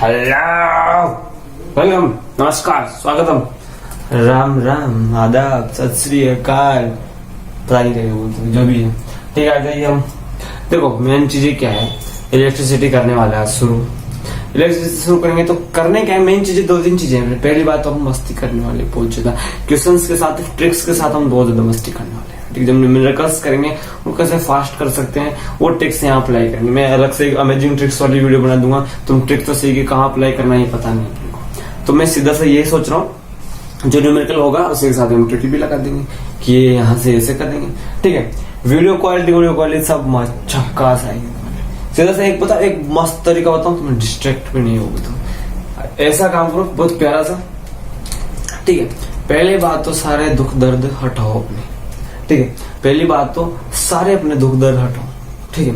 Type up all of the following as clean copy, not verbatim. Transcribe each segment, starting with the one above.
Hello, welcome, नमस्कार, स्वागतम, राम राम, आदाब, सत श्री अकाल, पता नहीं क्या बोलते हैं, जो भी है। ठीक है, आ जाइए हम। देखो, मेन चीजें क्या है, इलेक्ट्रिसिटी करने वाला है शुरू। इलेक्ट्रिसिटी शुरू करेंगे तो करने क्या है, मेन चीजें दो तीन चीजें हैं। पहली बात तो हम मस्ती करने वाले, बहुत ज्यादा क्वेश्चंस के साथ, ट्रिक्स के साथ हम बहुत ज्यादा मस्ती करने वाले हैं। ठीक, जब न्यूमेरिकल्स करेंगे वो कैसे फास्ट कर सकते हैं, वो ट्रिक्स यहाँ अप्लाई करेंगे। मैं अलग से अमेजिंग ट्रिक्स वाली वीडियो बना दूंगा। तुम ट्रिक तो सही कि कहाँ अप्लाई करना है पता नहीं अपने को। तो मैं सीधा सा यही सोच रहा हूँ, जो न्यूमेरिकल होगा उसी के साथ हम ट्रिक भी लगा देंगे कि ये यहाँ से ऐसे कर देंगे। ठीक है, वीडियो क्वालिटी सब झक्कास आएगी। सीधा सा एक पता, एक मस्त तरीका बताऊं, तुम्हें डिस्ट्रैक्ट भी नहीं होगी। तुम ऐसा काम करो, बहुत प्यारा सा। ठीक है, पहले बात तो सारे दुख दर्द हटाओ अपने। ठीक है, पहली बात तो सारे अपने दुख दर्द हटाओ। ठीक है,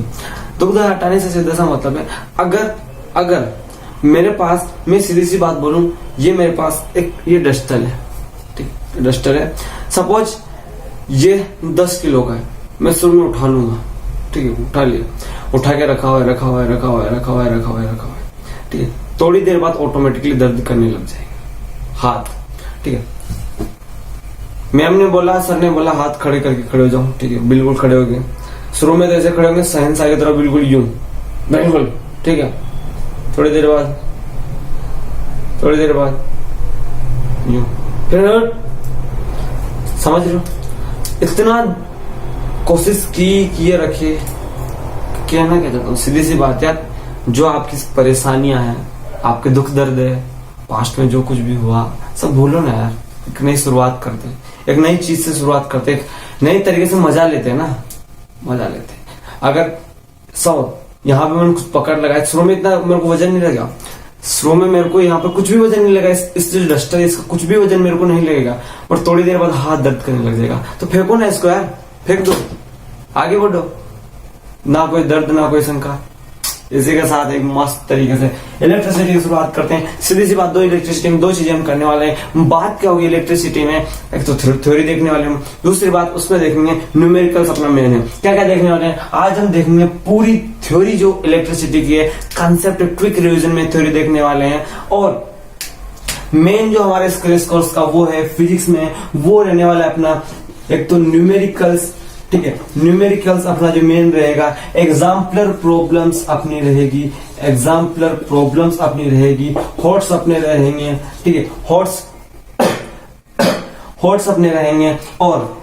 दुख दर्द हटाने से सीधा सा मतलब है, अगर मेरे पास, मैं सीधी सी बात बोलूं, ये मेरे पास एक ये डस्टर है। ठीक, डस्टर है। सपोज ये 10 किलो का है, मैं शुरू में उठा लूंगा। ठीक है, उठा लिया, उठा के रखा हुआ है। ठीक है, थोड़ी देर बाद ऑटोमेटिकली दर्द करने लग जाएगा हाथ। ठीक है, मैम ने बोला, सर ने बोला हाथ खड़े करके खड़े हो जाओ। ठीक है, बिल्कुल खड़े हो गए। शुरू में तो ऐसे खड़े होंगे शहंशाह की तरह, बिल्कुल यूं, बिल्कुल। ठीक है, थोड़ी देर बाद यूं, फिर समझ रहे हो, इतना कोशिश किए रखे। कहना क्या चाहता हूँ, सीधी सी बात यार, जो आपकी परेशानियां हैं, आपके दुख दर्द है, पास्ट में जो कुछ भी हुआ, सब भूलो ना यार। एक नई शुरुआत करते हैं, एक नई चीज से शुरुआत करते हैं, एक नई तरीके से मजा लेते हैं ना, मजा लेते हैं। अगर यहाँ पे मैंने कुछ पकड़ लगाया, शुरू में इतना मेरे को वजन नहीं लगा, शुरू में मेरे को यहाँ पर कुछ भी वजन नहीं लगा, इस जो डस्टर है इसका कुछ भी वजन मेरे को नहीं लगेगा, और थोड़ी देर बाद हाथ दर्द करने लग जाएगा। तो फेंको ना इसको यार, फेंक दो, आगे बढ़ो, ना कोई दर्द ना कोई शंका। इसी के साथ एक मस्त तरीके से इलेक्ट्रिसिटी की शुरुआत करते हैं। सीधी सी बात, इलेक्ट्रिसिटी में दो चीजें हम करने वाले हैं। बात क्या होगी इलेक्ट्रिसिटी में, एक तो थ्योरी देखने वाले हम, दूसरी बात उसमें देखेंगे न्यूमेरिकल्स अपना मेन है। क्या क्या देखने वाले हैं आज हम देखेंगे, पूरी थ्योरी जो इलेक्ट्रिसिटी की है, कंसेप्ट क्विक रिविजन में थ्योरी देखने वाले हैं। और मेन जो हमारे स्क्रैच कोर्स का वो है फिजिक्स में, वो रहने वाला है अपना एक तो न्यूमेरिकल्स। ठीक है, न्यूमेरिकल्स अपना जो मेन रहेगा, एग्जाम्पलर प्रॉब्लम्स अपनी रहेगी, हॉट्स अपने रहेंगे। ठीक है, हॉट्स अपने रहेंगे, और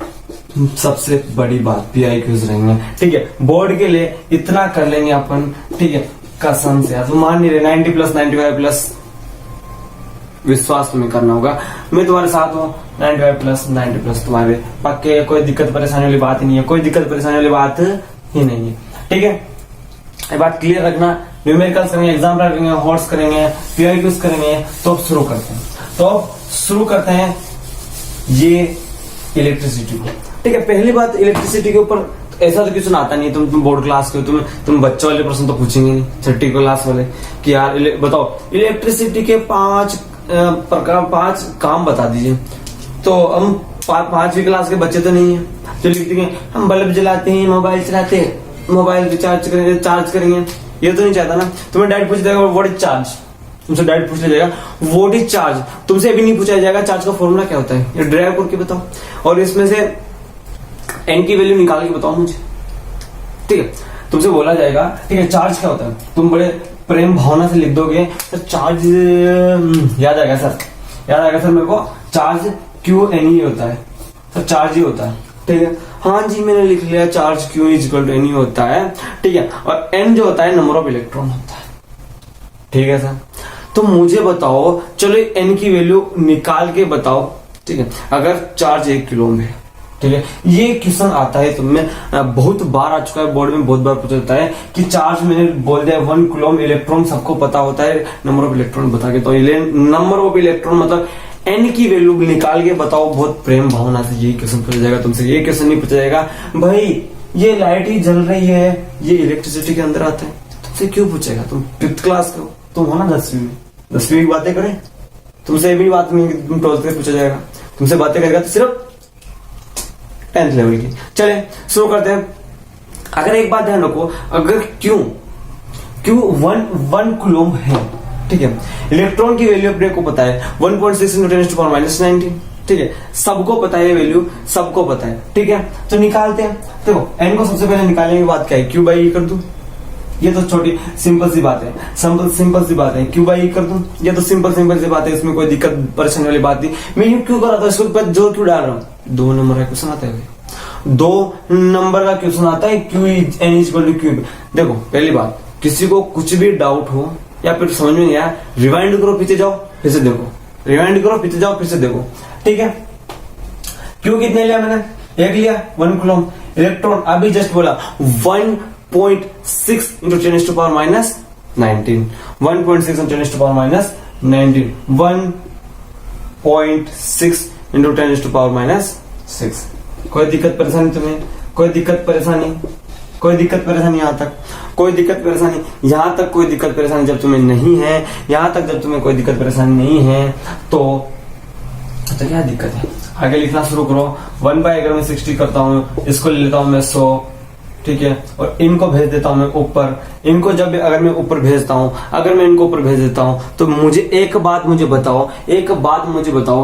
सबसे बड़ी बात PIQs रहेंगे। ठीक है, बोर्ड के लिए इतना कर लेंगे अपन। ठीक है, कसम से यार, मान नहीं रहे 90 प्लस 95 प्लस, विश्वास तुम्हें करना होगा। मैं तुम्हारे साथ हूँ, 95 प्लस 90 प्लस तुम्हारे पक्के। कोई दिक्कत परेशानी वाली बात ही नहीं है, कोई दिक्कत परेशानी वाली बात ही नहीं है। ठीक है, ये बात क्लियर रखना। न्यूमेरिकल्स करेंगे, एग्जाम्पल करेंगे, हॉट्स करेंगे, PIQs करेंगे। तो अब शुरू करते हैं ये इलेक्ट्रिसिटी को। ठीक है, पहली बात इलेक्ट्रिसिटी के ऊपर ऐसा तो क्वेश्चन आता नहीं है, तुम बोर्ड क्लास के हो, तुम बच्चों वाले प्रश्न तो पूछेंगे नहीं, छठी क्लास वाले, कि यार बताओ इलेक्ट्रिसिटी के 5 काम बता दीजिए। तो हम 5वीं क्लास के बच्चे तो नहीं है, जो लिख देंगे हम बल्ब जलाते हैं, मोबाइल चलाते हैं, मोबाइल रिचार्ज करेंगे, चार्ज करेंगे। ये तो नहीं चाहता ना। तुम्हें डायरेक्ट पूछ देगा व्हाट इज चार्ज, तुमसे डायरेक्ट पूछ लिया जाएगा व्हाट इज चार्ज। तुमसे अभी नहीं पूछा जाएगा चार्ज का फॉर्मूला क्या होता है, ये ड्राइव करके बताओ, और इसमें से n की वैल्यू निकाल के बताओ मुझे। ठीक है, तुमसे बोला जाएगा ठीक है चार्ज क्या होता है, तुम बड़े प्रेम भावना से लिख दोगे तो चार्ज याद आएगा सर मेरे को, चार्ज QNE होता है, तो चार्ज ही होता है। ठीक है, हाँ जी मैंने लिख लिया, charge Q equal to NE होता है। ठीक है, और N जो होता है नंबर ऑफ इलेक्ट्रॉन होता है। ठीक है सर, तो मुझे बताओ, चलो N की वैल्यू निकाल के बताओ। ठीक है, अगर चार्ज 1 किलो में है, ठीक है, ये क्वेश्चन आता है तुम्हें बहुत बार आ चुका है, बोर्ड में बहुत बार पूछा जाता है कि चार्ज मैंने बोल दिया 1 कूलम इलेक्ट्रॉन, सबको पता होता है, नंबर ऑफ इलेक्ट्रॉन बता के, तो नंबर ऑफ इलेक्ट्रॉन मतलब N की वैल्यू निकाल के बताओ। बहुत प्रेम भावना से ये क्वेश्चन पूछा जाएगा तुमसे। ये क्वेश्चन नहीं पूछा जाएगा भाई ये लाइट ही जल रही है, ये इलेक्ट्रिसिटी के अंदर आता है, तुमसे क्यों पूछेगा? तुम 5th क्लास के हो, तुम हो ना 10वीं की बातें करें, तुमसे भी बात नहीं, तुम 12th में पूछा जाएगा, तुमसे बातें करेगा तो सिर्फ 10th लेवल की। चले शुरू करते हैं। अगर एक बात ध्यान रखो, अगर क्यों 1 कूलम है, ठीक है। इलेक्ट्रॉन की वैल्यू अपने को पता है 1.6 × 10⁻19, ठीक है, सबको पता है वैल्यू, सबको पता है, ठीक है। तो निकालते हैं। देखो n को सबसे पहले निकालने की बात क्या है, Q/E कर दूं, ये तो छोटी सिंपल सी बात है, सिंपल सी बात है, Q/E कर दूं, ये तो सिंपल सी बात है, इसमें कोई दिक्कत परेशानी वाली बात नहीं। मैं यूं क्यों कर रहा था, इसको ऊपर जोर क्यों डाल रहा हूँ, 2 नंबर का क्वेश्चन आता है, 2 नंबर का क्वेश्चन आता है, Qn = Q। देखो पहली बात, किसी को कुछ भी डाउट हो या फिर समझ में नहीं आया, रिवाइंड करो, पीछे जाओ, फिर से देखो, रिवाइंड करो, पीछे जाओ, फिर से देखो, ठीक है। क्यों कितने लिया मैंने, 1 लिया, 1 कूलम। इलेक्ट्रॉन अभी जस्ट बोला 1.6 × 10⁻19, 1.6 × 10⁻19, 1.6 × 10⁻6। कोई दिक्कत परेशानी तुम्हें, कोई दिक्कत परेशानी, कोई दिक्कत परेशानी यहाँ तक, कोई दिक्कत परेशानी यहाँ तक, कोई दिक्कत परेशानी जब तुम्हें नहीं है, यहाँ तक जब तुम्हें कोई दिक्कत परेशानी नहीं है तो क्या दिक्कत है, आगे लिखना शुरू करो। 1/, अगर मैं 60 करता हूँ, इसको ले लेता हूँ मैं 100, ठीक है, और इनको भेज देता हूँ मैं ऊपर। इनको जब अगर मैं ऊपर भेजता हूँ, अगर मैं इनको ऊपर भेज देता हूँ, तो मुझे एक बात मुझे बताओ,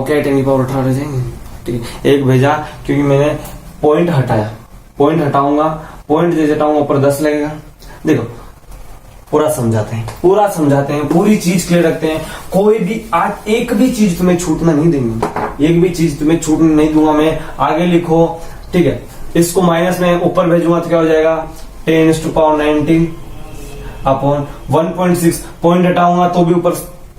क्या 10⁻18 रह जाएंगे, ठीक है। एक भेजा क्योंकि मैंने पॉइंट हटाया, पॉइंट हटाऊंगा, पॉइंट जैसे हटाऊंगा ऊपर 10 लगेगा। देखो पूरा समझाते हैं, पूरी चीज क्लियर रखते हैं। कोई भी आज एक भी चीज तुम्हें छूटना नहीं देंगे, एक भी चीज तुम्हें छूटने नहीं दूंगा मैं। आगे लिखो, ठीक है, इसको माइनस में ऊपर भेजूंगा तो क्या हो जाएगा, 10⁻19 अपॉन 1.6, पॉइंट हटाऊंगा तो भी ऊपर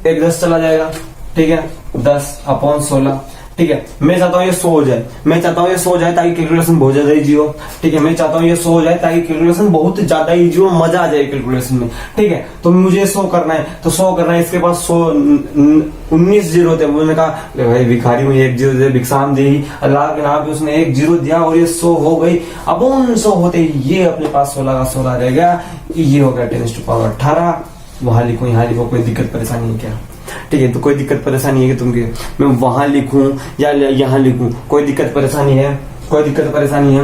एक 10 चला जाएगा, ठीक है, 10 अपॉन 16, ठीक है। मैं चाहता हूँ ये 100 हो जाए, मैं चाहता हूँ ये 100 हो जाए ताकि कैलकुलेशन बहुत ज्यादा इजी हो, ठीक है। मैं चाहता हूँ ये 100 हो जाए ताकि कैलकुलेशन बहुत ज्यादा इजी हो, मजा आ जाए कैलकुलेशन में, ठीक है। तो मुझे 100 करना है, तो 100 करना है, इसके पास 19 जीरो थे। मैंने कहा भाई भिखारी में 1 जीरो दे, भिक्षाम दे, अल्लाह के नाम पे उसने 1 जीरो दिया और ये 100 हो गई। अब उन 100 होते ये अपने पास 16 का 16 रह गया, ये हो गया 10⁻18। वहां लिखो, यहाँ लिखो, कोई दिक्कत परेशानी है क्या, ठीक है। तो कोई दिक्कत परेशानी है कि तुमके मैं वहां लिखूं या यहाँ लिखूं, कोई दिक्कत परेशानी है, कोई दिक्कत परेशानी है।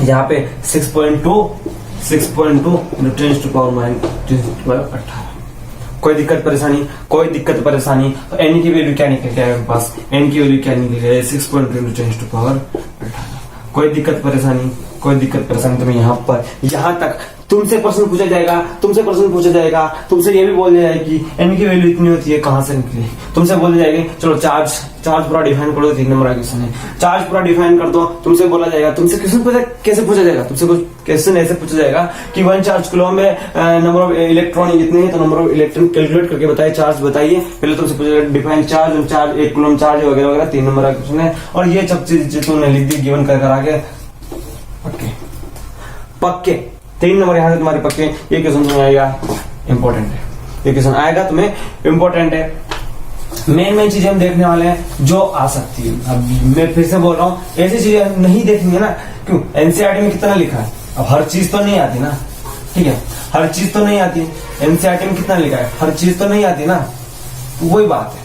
यहाँ पे 6.2 × 10⁻18, कोई दिक्कत परेशानी, कोई दिक्कत परेशानी। तो एन की वैल्यू क्या निकल के मेरे पास, एन की वैल्यू क्या निकल गया, 6.2 × 10⁻18। कोई दिक्कत परेशानी, कोई दिक्कत परेशानी तुम्हें यहाँ पर, यहाँ तक तुमसे प्रश्न पूछा जाएगा, तुमसे ये भी बोल जाएगा कि एन की वैल्यू इतनी होती है, कहां से निकली, तुमसे बोले जाएंगे चलो चार्ज पूरा डिफाइन कर दो, 3 नंबर का क्वेश्चन है, चार्ज पूरा डिफाइन कर दो। तुमसे बोला जाएगा, तुमसे क्वेश्चन कैसे पूछा जाएगा, तुमसे कुछ क्वेश्चन ऐसे पूछा जाएगा कि 1 चार्ज कूलम में नंबर ऑफ इलेक्ट्रॉन इतने हैं, तो नंबर ऑफ इलेक्ट्रॉन कैलकुलेट करके बताइए, चार्ज बताइए। पहले तुमसे पूछा जाएगा डिफाइन चार्ज, 1 कूलम चार्ज वगैरह वगैरह, 3 नंबर का क्वेश्चन है। और ये सब चीज तुमने लिख दी, गिवन कर आगे पक्के 3 नंबर यहाँ से तुम्हारे पक्के। ये क्वेश्चन तुम्हें आएगा, इंपॉर्टेंट है, ये क्वेश्चन आएगा तुम्हें, इंपॉर्टेंट है। मेन चीजें हम देखने वाले हैं जो आ सकती है। अब मैं फिर से बोल रहा हूँ, ऐसी चीजें नहीं देखेंगे ना, क्यों, एनसीईआरटी में कितना लिखा है, अब हर चीज तो नहीं आती ना, ठीक है, हर चीज तो नहीं आती। एनसीईआरटी में कितना लिखा है, हर चीज तो नहीं आती ना, वही बात है,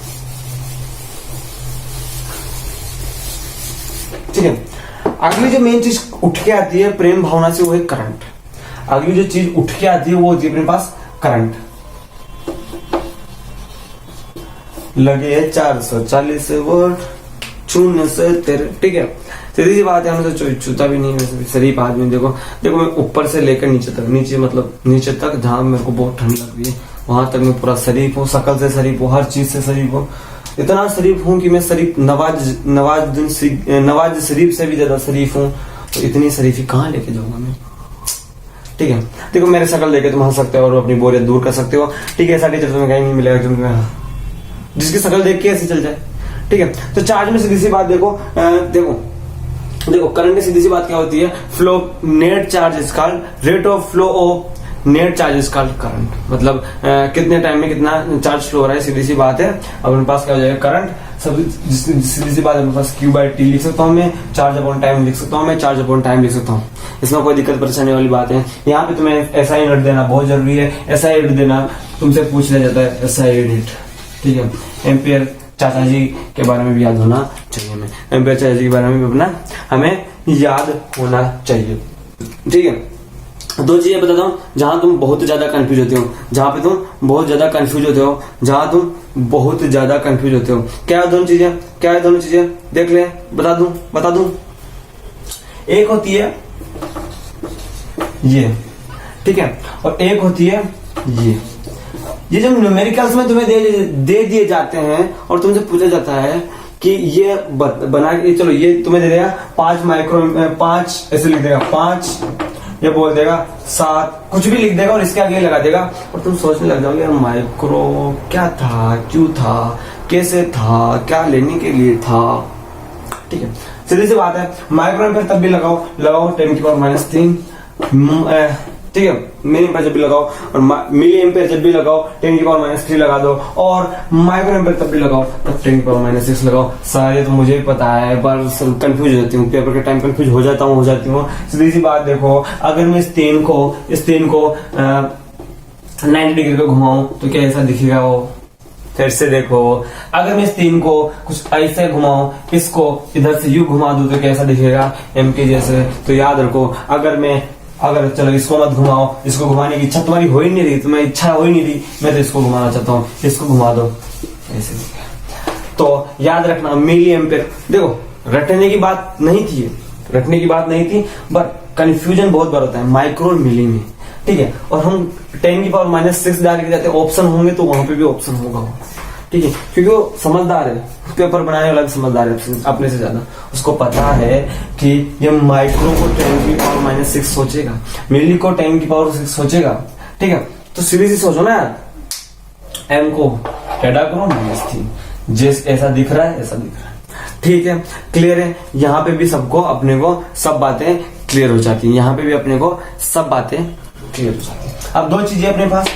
ठीक है। अगली जो मेन चीज उठ के आती है प्रेम भावना से, वो है करंट। अगली जो चीज उठ के आती है वो होती है अपने पास करंट। लगे है 440 वोल्ट, छूने से तेरे, ठीक है, सीधी सी बात है। हमें तो छूता भी नहीं है, शरीफ आदमी। देखो मैं ऊपर से लेकर नीचे तक, नीचे तक जहां मेरे को बहुत ठंड लग रही है, वहां तक मैं पूरा शरीफ हूँ, शकल से शरीफ हूँ, हर चीज से शरीफ हूँ। इतना शरीफ हूँ कि मैं शरीफ नवाज शरीफ से भी ज्यादा शरीफ हूँ। तो इतनी शरीफी कहाँ लेके जाऊंगा मैं, ठीक है। देखो मेरे शकल देखे तुम हंस सकते हो और अपनी बोरियत दूर कर सकते हो, ठीक है। ऐसा टीचर तुम्हें कहीं नहीं मिलेगा क्योंकि जिसकी शकल देख के ऐसे चल जाए, ठीक है। तो चार्ज में सीधी सी बात देखो, करंट में सीधी सी बात क्या होती है, flow net charge is called rate of flow of net charge is called current. मतलब कितने टाइम में कितना चार्ज फ्लो हो रहा है, सीधी सी बात है। अब मेरे पास क्या हो जाएगा, करंट। सब सीधी सी बात है, मेरे पास Q/T लिख सकता हूँ मैं, चार्ज अपॉन टाइम लिख सकता हूँ मैं, चार्ज अपॉन टाइम लिख सकता हूँ। इसमें कोई दिक्कत परेशानी वाली बात है। यहाँ पे तुम्हें SI यूनिट देना बहुत जरूरी है। SI यूनिट देना तुमसे पूछ लिया जाता है, SI यूनिट, ठीक है। एम्पियर चाचा जी के बारे में भी याद होना चाहिए, हमें एम्पियर चाचा जी के बारे में भी अपना हमें याद होना चाहिए, ठीक है। दो चीजें बताता हूँ जहां तुम बहुत ज्यादा कंफ्यूज होते हो, जहां पे तुम बहुत ज्यादा कंफ्यूज होते हो, जहां तुम बहुत ज्यादा कंफ्यूज होते हो। क्या है दोनों चीजें, क्या है दोनों चीजें, देख ले, बता दूं। एक होती है ये, ठीक है, और एक होती है ये जो न्यूमेरिकल्स में तुम्हें दे दिए जाते हैं और तुमसे पूछा जाता है कि ये बना के, चलो ये तुम्हें दे देगा 5 ऐसे लिख देगा 5, ये बोल देगा 7, कुछ भी लिख देगा और इसके आगे लगा देगा और तुम सोचने लग जाओगे यार माइक्रो क्या था, क्यों था, कैसे था, क्या लेने के लिए था। ठीक है, सीधी सी बात है, माइक्रो एम्पियर तब भी लगाओ 10⁻3, ठीक है, मिली एम्पियर जब भी लगाओ और मिली एम्पियर जब भी लगाओ 10⁻3 लगा दो, और माइक्रो एम्पियर तब भी लगाओ तब 10⁻6 लगाओ। सारे तो मुझे भी पता है पर कंफ्यूज हो जाती हूँ, पेपर के टाइम कंफ्यूज हो जाती हूँ। सीधी सी बात देखो, अगर मैं इस तीन को 90 डिग्री पे घुमाऊं तो क्या ऐसा दिखेगा वो, फिर से देखो, अगर मैं इस तीन को कुछ ऐसे घुमाऊं, इसको इधर से यू घुमा दूं तो कैसा दिखेगा, एम के जैसे। तो याद रखो, अगर चलो इसको मत घुमाओ, इसको घुमाने की इच्छा तुम्हारी हो ही नहीं रही, तुम्हें इच्छा हो ही नहीं रही, मैं तो इसको घुमाना चाहता हूँ, इसको घुमा दो ऐसे। तो याद रखना मिली एम्पियर, देखो रटने की बात नहीं थी, बट कंफ्यूजन बहुत बार होता है माइक्रो और मिली में, ठीक है। और हम 10⁻6 डाल के जाते हैं, ऑप्शन होंगे तो वहां पे भी ऑप्शन होगा, ठीक है, क्योंकि वो समझदार है, पेपर बनाने वाला समझदार है अपने से ज्यादा, उसको पता है कि ये माइक्रो को 10⁻6 सोचेगा, मिली को 10⁻6 सोचेगा, ठीक है। तो सीधी सी सोचो ना यार, एम को टेढ़ा करो -3, जिस ऐसा दिख रहा है, ठीक है, क्लियर है। यहाँ पे भी सबको अपने को सब बातें क्लियर हो जाती है, यहाँ पे भी अपने को सब बातें क्लियर हो जाती है। अब दो चीजें अपने पास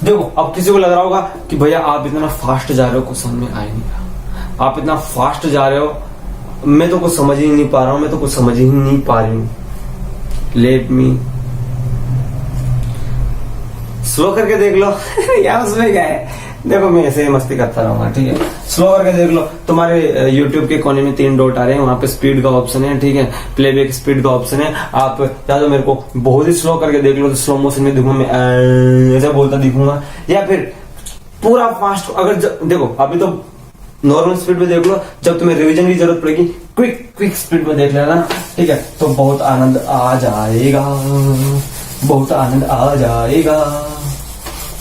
देखो, अब किसी को लग रहा होगा कि भैया आप इतना फास्ट जा रहे हो, कुछ समझ में आ ही नहीं रहा, आप इतना फास्ट जा रहे हो, मैं तो कुछ समझ ही नहीं पा रहा हूं, मैं तो कुछ समझ ही नहीं पा रही हूं। लेट मी स्लो करके देख लो यार, उसमें क्या है, देखो मैं ऐसे ही मस्ती करता रहूंगा, ठीक है। स्लो करके देख लो, तुम्हारे YouTube के कोने में 3 डॉट आ रहे हैं, वहां पे स्पीड का ऑप्शन है, ठीक है, प्लेबैक स्पीड का ऑप्शन है। आप या तो मेरे को बहुत ही स्लो करके देख लो, तो स्लो मोशन में दिखूंगा, मैं ऐसे बोलता दिखूंगा, या फिर पूरा फास्ट। अगर देखो अभी तो नॉर्मल स्पीड में देख लो, जब तुम्हें रिवीजन की जरूरत पड़ेगी क्विक स्पीड में देख लेना, ठीक है, तो बहुत आनंद आ जाएगा,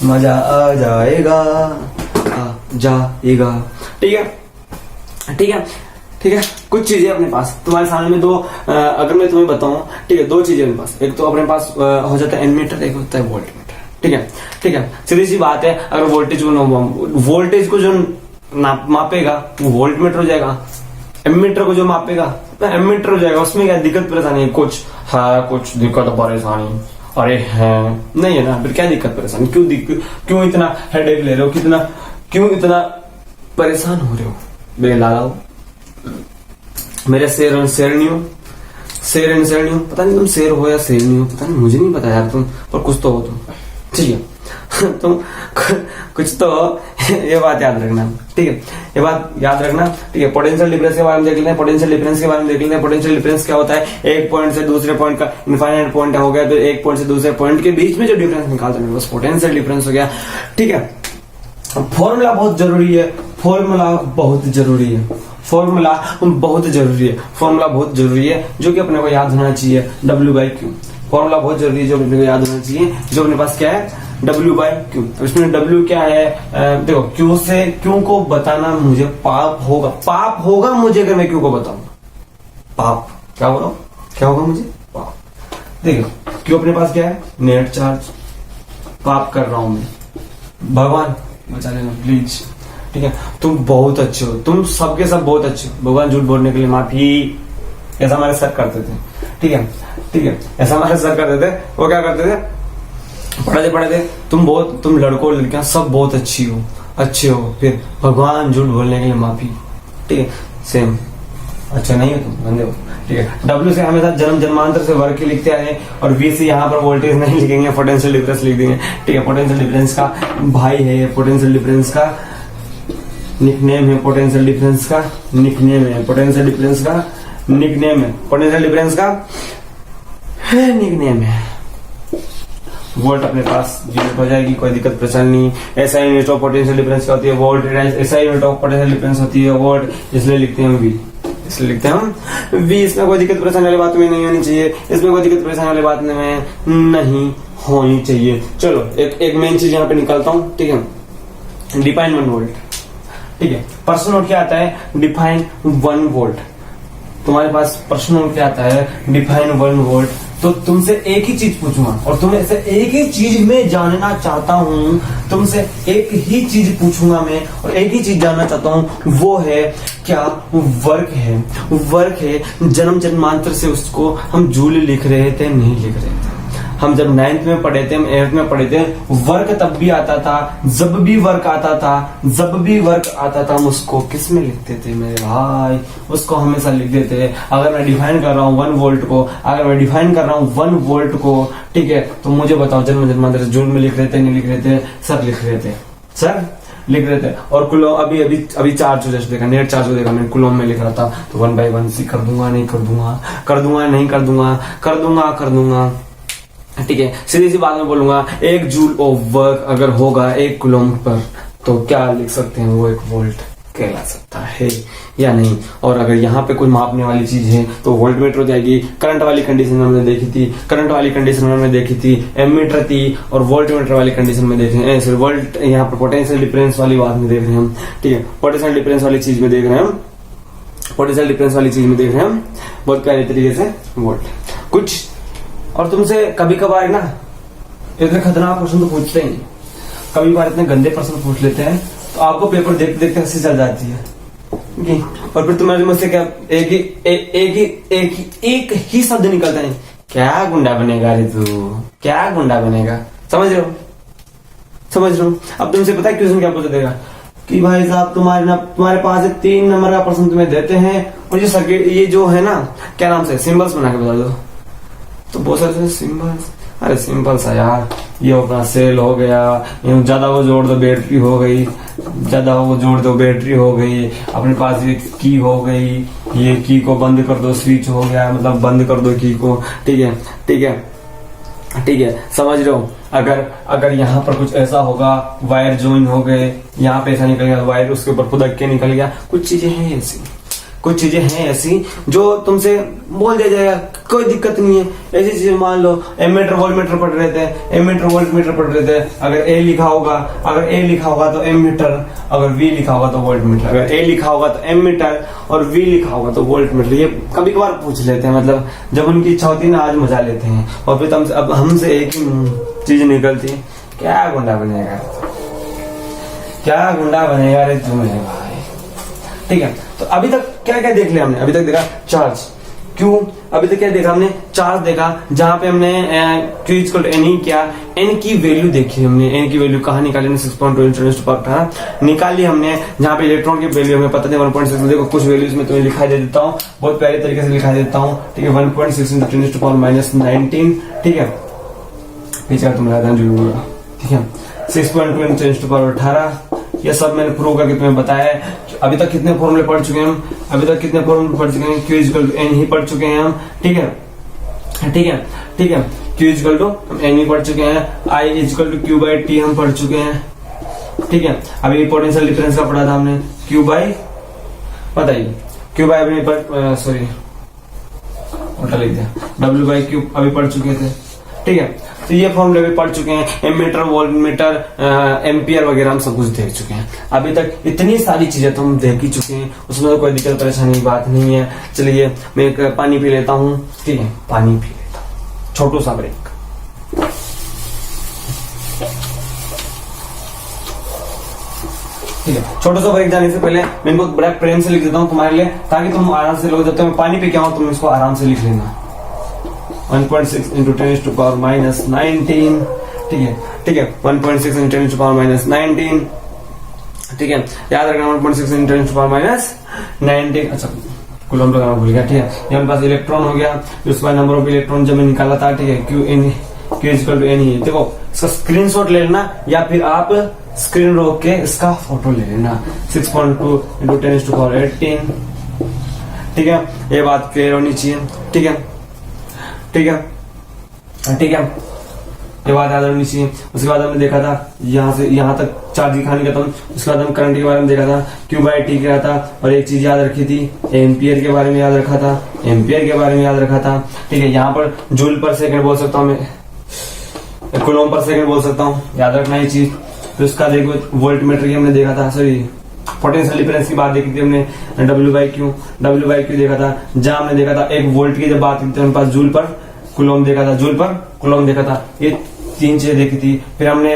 मजा आ जाएगा, ठीक है। कुछ चीजें अपने पास तुम्हारे सामने में दो, अगर मैं तुम्हें बताऊं, ठीक है, दो चीजें अपने पास, एक तो अपने पास हो जाता है एमीटर, एक होता है वोल्टमीटर, ठीक है। सीधी सी बात है, अगर वोल्टेज को जो मापेगा वो वोल्टमीटर हो जाएगा, एमीटर को जो मापेगा तो एमीटर हो जाएगा। उसमें क्या दिक्कत परेशानी है, कुछ दिक्कत परेशानी, अरे है नहीं है ना, फिर क्या दिक्कत परेशानी, क्यों इतना हेडेक ले रहे हो, क्यों इतना परेशान हो रहे हो, बेलाओ मेरे शेर एंड शेरनियों, पता नहीं तुम शेर हो या शेरनी हो, पता नहीं, मुझे नहीं पता यार, तुम पर कुछ तो हो तुम, ठीक है तुम कुछ तो हो, ये बात याद रखना, ठीक है, ये बात याद रखना, ठीक है। पोटेंशियल डिफरेंस के बारे में देख लेते हैं, पोटेंशियल डिफरेंस क्या होता है, एक पॉइंट से दूसरे पॉइंट का इनफाइनाइट पॉइंट हो गया, तो एक पॉइंट से दूसरे पॉइंट के बीच में जो डिफरेंस निकालते हैं बस पोटेंशियल डिफरेंस हो गया, ठीक है। फॉर्मूला बहुत जरूरी है, फॉर्मूला बहुत जरूरी है, जो कि अपने को याद होना चाहिए, W/Q, फॉर्मूला बहुत जरूरी है, जो अपने को याद होना चाहिए, जो अपने पास क्या है, W/Q। इसमें W क्या है, देखो Q को बताना मुझे पाप होगा मुझे, अगर मैं Q को बताऊंगा, पाप क्या होगा मुझे, पाप। देखो Q अपने पास क्या है, नेट चार्ज, पाप कर रहा हूं मैं, भगवान बचा लेना प्लीज, ठीक है। तुम बहुत अच्छे हो, तुम सबके सब बहुत अच्छे हो, भगवान झूठ बोलने के लिए माफी, ऐसा हमारे सर करते थे, ठीक है, ऐसा हमारे सर करते थे। वो क्या करते थे, पढ़ाते थे, तुम लड़कों लड़कियां सब बहुत अच्छे हो, फिर भगवान झूठ बोलने के लिए माफी, ठीक है, सेम अच्छा नहीं है तुम, गंदे हो, ठीक है। W से हमेशा जन्मांतर से वर्ग लिखते आए, और V से यहाँ पर वोल्टेज नहीं लिखेंगे, पोटेंशियल डिफरेंस लिख देंगे, ठीक है। पोटेंशियल डिफरेंस का भाई है, पोटेंशियल डिफरेंस का निकनेम है, पोटेंशियल डिफरेंस का निकनेम है, निकनेम है। वोल्ट अपने पास यूनिट हो जाएगी, कोई दिक्कत परेशानी नहीं। ऐसा यूनिट ऑफ पोटेंशियल डिफरेंस क्या होती है वोल्ट, ऐसा यूनिट ऑफ पोटेंशियल डिफरेंस होती है वोल्ट, इसलिए लिखते हैं वी, इसलिए लिखते हैं हम वी। इसमें कोई दिक्कत परेशानी वाली बात में नहीं होनी चाहिए, इसमें कोई दिक्कत परेशानी वाली बात में नहीं होनी चाहिए। चलो एक मेन चीज यहाँ पे निकालता हूँ, ठीक है। डिफाइन 1 वोल्ट, ठीक है। प्रश्न नोट क्या आता है, डिफाइन 1 वोल्ट। तुम्हारे पास प्रश्न नोट क्या आता है, डिफाइन 1 वोल्ट। तो तुमसे एक ही चीज पूछूंगा और तुम्हें से एक ही चीज में जानना चाहता हूं, तुमसे एक ही चीज पूछूंगा मैं और एक ही चीज जानना चाहता हूं, वो है क्या वर्क है। वर्क है, जन्म जन्मांतर से उसको हम जूल लिख रहे थे, नहीं लिख रहे थे। हम जब 9th में पढ़े थे, हम 8th में पढ़े थे, वर्क तब भी आता था, जब भी वर्क आता था, जब भी वर्क आता था हम उसको किस में लिखते थे मेरे भाई, उसको हमेशा लिख देते थे। अगर मैं डिफाइन कर रहा हूँ 1 वोल्ट को, अगर मैं डिफाइन कर रहा हूँ 1 वोल्ट को, ठीक है, तो मुझे बताओ जन्म जन्मांतर से जूल में लिख रहे थे, नहीं लिख रहे थे? सर लिख रहे थे, सर लिख रहे थे। और कुलोम अभी चार्ज हो जैसे देखा, नेट चार्ज हो देखा, मैं कुलोम में लिख रहा था, तो 1 by 1 सी कर दूंगा, नहीं कर दूंगा, कर दूंगा, नहीं कर दूंगा, कर दूंगा, कर दूंगा, ठीक है। सीधी सी बात में बोलूंगा, 1 जूल ऑफ वर्क अगर होगा 1 कूलम पर, तो क्या लिख सकते हैं, वो 1 वोल्ट कहला सकता है या नहीं। और अगर यहाँ पे कोई मापने वाली चीज है तो वोल्टमीटर हो जाएगी। करंट वाली कंडीशन हमने देखी थी, करंट वाली कंडीशन हमने देखी थी, एमीटर थी, और वोल्टमीटर वाली कंडीशन में देख रहे हैं, वोल्ट यहाँ पर पोटेंशियल डिफरेंस वाली बात में देख रहे हैं हम, ठीक है। पोटेंशियल डिफरेंस वाली चीज में देख रहे हैं हम, पोटेंशियल डिफरेंस वाली चीज में देख रहे हैं हम बहुत प्यारे तरीके से वोल्ट कुछ। और तुमसे कभी कभार ना इतने खतरनाक प्रश्न तो पूछते ही, कभी बार इतने गंदे प्रश्न पूछ लेते हैं तो आपको पेपर देखते देखते हंसी चल जाती है। और फिर तुम्हारे मुझसे क्या एक ही शब्द निकलता है, क्या गुंडा बनेगा रे तू, क्या गुंडा बनेगा। समझ रहे हो, समझ रहे हो। अब तुमसे पता है क्वेश्चन क्या पूछ देगा कि भाई साहब तुम्हारे पास 3 नंबर का प्रश्न तुम्हें देते हैं और ये सर्किट, ये जो है ना क्या नाम से सिंबल्स बना के बता दो। तो बहुत सारे सिंबल्स, अरे सिंपल सा यार, ये अपना सेल हो गया, ज्यादा वो जोड़ दो बैटरी हो गई, ज्यादा वो जोड़ दो बैटरी हो गई, अपने पास ये की हो गई, ये की को बंद कर दो, स्विच हो गया, मतलब बंद कर दो की को, ठीक है, ठीक है, ठीक है, समझ रहे हो। अगर यहाँ पर कुछ ऐसा होगा, वायर ज्वाइन हो गए, यहाँ पे ऐसा निकल गया वायर, उसके ऊपर खुदक के निकल गया, कुछ चीजें हैं ऐसी, कुछ चीजें हैं ऐसी जो तुमसे बोल दिया जाएगा, कोई दिक्कत नहीं है। ऐसी चीजें मान लो एमीटर वोल्टमीटर पढ़ रहे थे, एमीटर वोल्टमीटर पढ़ रहे थे, अगर ए लिखा होगा, अगर ए लिखा होगा तो एमीटर, अगर वी लिखा होगा तो वोल्टमीटर, अगर ए लिखा होगा तो एमीटर और वी लिखा होगा तो वोल्टमीटर। ये कभी कभार पूछ लेते हैं, मतलब जब उनकी इच्छा होती है ना, आज मजा लेते हैं। और फिर अब हमसे एक ही चीज निकलती है, क्या गुंडा बनेगा, क्या गुंडा बनेगा रे तुम्हें भाई, ठीक है। तो अभी तक क्या क्या देख लिया हमने, अभी तक देखा चार्ज, क्यों अभी तक क्या देखा हमने, चार्ज देखा, जहां पे हमने Q इक्वल टू N किया, N की वैल्यू देखी हमने, N की वैल्यू कहाँ निकाली, 6.2 निकाली हमने, जहां पे इलेक्ट्रॉन की वैल्यू हमें पता नहीं 1.6। देखो कुछ वैल्यूज में तुम्हें लिखा दे देता हूँ, बहुत प्यारे तरीके से लिखा देता हूँ, ठीक है। 1.6 × 10⁻19, ठीक है, पीछे तुम लगाना जरूर होगा, ठीक है। 6.2 × 10⁻18, ये सब मैंने प्रूव करके तुम्हें बताया है। अभी तक कितने फॉर्मूले पढ़ चुके हैं हम, अभी तक कितने फॉर्मूले पढ़ चुके हैं, Q इक्वल टू N ही पढ़ चुके हैं हम, ठीक है, ठीक है, ठीक है। Q इक्वल टू N ही पढ़ चुके हैं, I equal to Q by T हम पढ़ चुके हैं, ठीक है। अभी पोटेंशियल डिफरेंस का पढ़ा था हमने, Q बाई, बताइए Q बाई अभी सॉरी उल्टा लिख दिया, W बाई Q अभी पढ़ चुके थे, ठीक है। तो ये फॉर्मूले भी पढ़ चुके हैं, एमीटर वोल्टमीटर एम्पियर वगैरह हम सब कुछ देख चुके हैं। अभी तक इतनी सारी चीजें तो हम देख ही चुके हैं, उसमें तो कोई दिक्कत परेशानी की बात नहीं है। चलिए मैं एक पानी पी लेता हूँ, ठीक है, पानी पी लेता हूँ, छोटू सा ब्रेक। ठीक है, छोटू सा ब्रेक जाने से पहले मैं इनको बड़ा प्रेम से लिख देता हूँ तुम्हारे लिए, ताकि तुम आराम से लोग, जब तक मैं पानी पी के आऊँ तुम इसको आराम से लिख लेना। 1.6 × 10⁻19, ठीक है, ठीक है, 1.6 × 10⁻19, ठीक है, याद रखना 1.6 × 10⁻19। अच्छा कूलम लगाना भूल गया, ठीक है। यहाँ पास इलेक्ट्रॉन हो गया, उसके बाद नंबर ऑफ इलेक्ट्रॉन जब मैं निकाला था, ठीक है, Q इक्वल टू N ही है। देखो इसका स्क्रीनशॉट ले लेना, या फिर आप स्क्रीन रोक के इसका फोटो ले लेना। 6.2 × 10⁻18, ठीक है, ये बात क्लियर होनी चाहिए, ठीक है, ठीक है, ठीक है, ये बात याद रखनी चाहिए। उसके बाद हमने देखा था यहाँ से यहाँ तक चार्ज की कहानी खत्म। उसके बाद हम करंट के बारे में देखा था, Q बाई टी क्या था, और एक चीज याद रखी थी, एम्पियर के बारे में याद रखा था, एम्पियर के बारे में याद रखा था। ठीक है, यहाँ पर जूल पर सेकंड बोल सकता हूँ मैं, कूलम पर सेकंड बोल सकता हूँ, याद रखना ये चीज। फिर उसका देखो वोल्ट मीटर की हमने देखा था, सॉरी पोटेंशियल डिफरेंस की बात देखी थी हमने, W बाई क्यू देखा था। जहां हमने देखा था 1 वोल्ट की जब बात की थी, हमारे पास जूल पर कूलम देखा था, जूल पर कूलम देखा था। ये 3 चीजें देखी थी। फिर हमने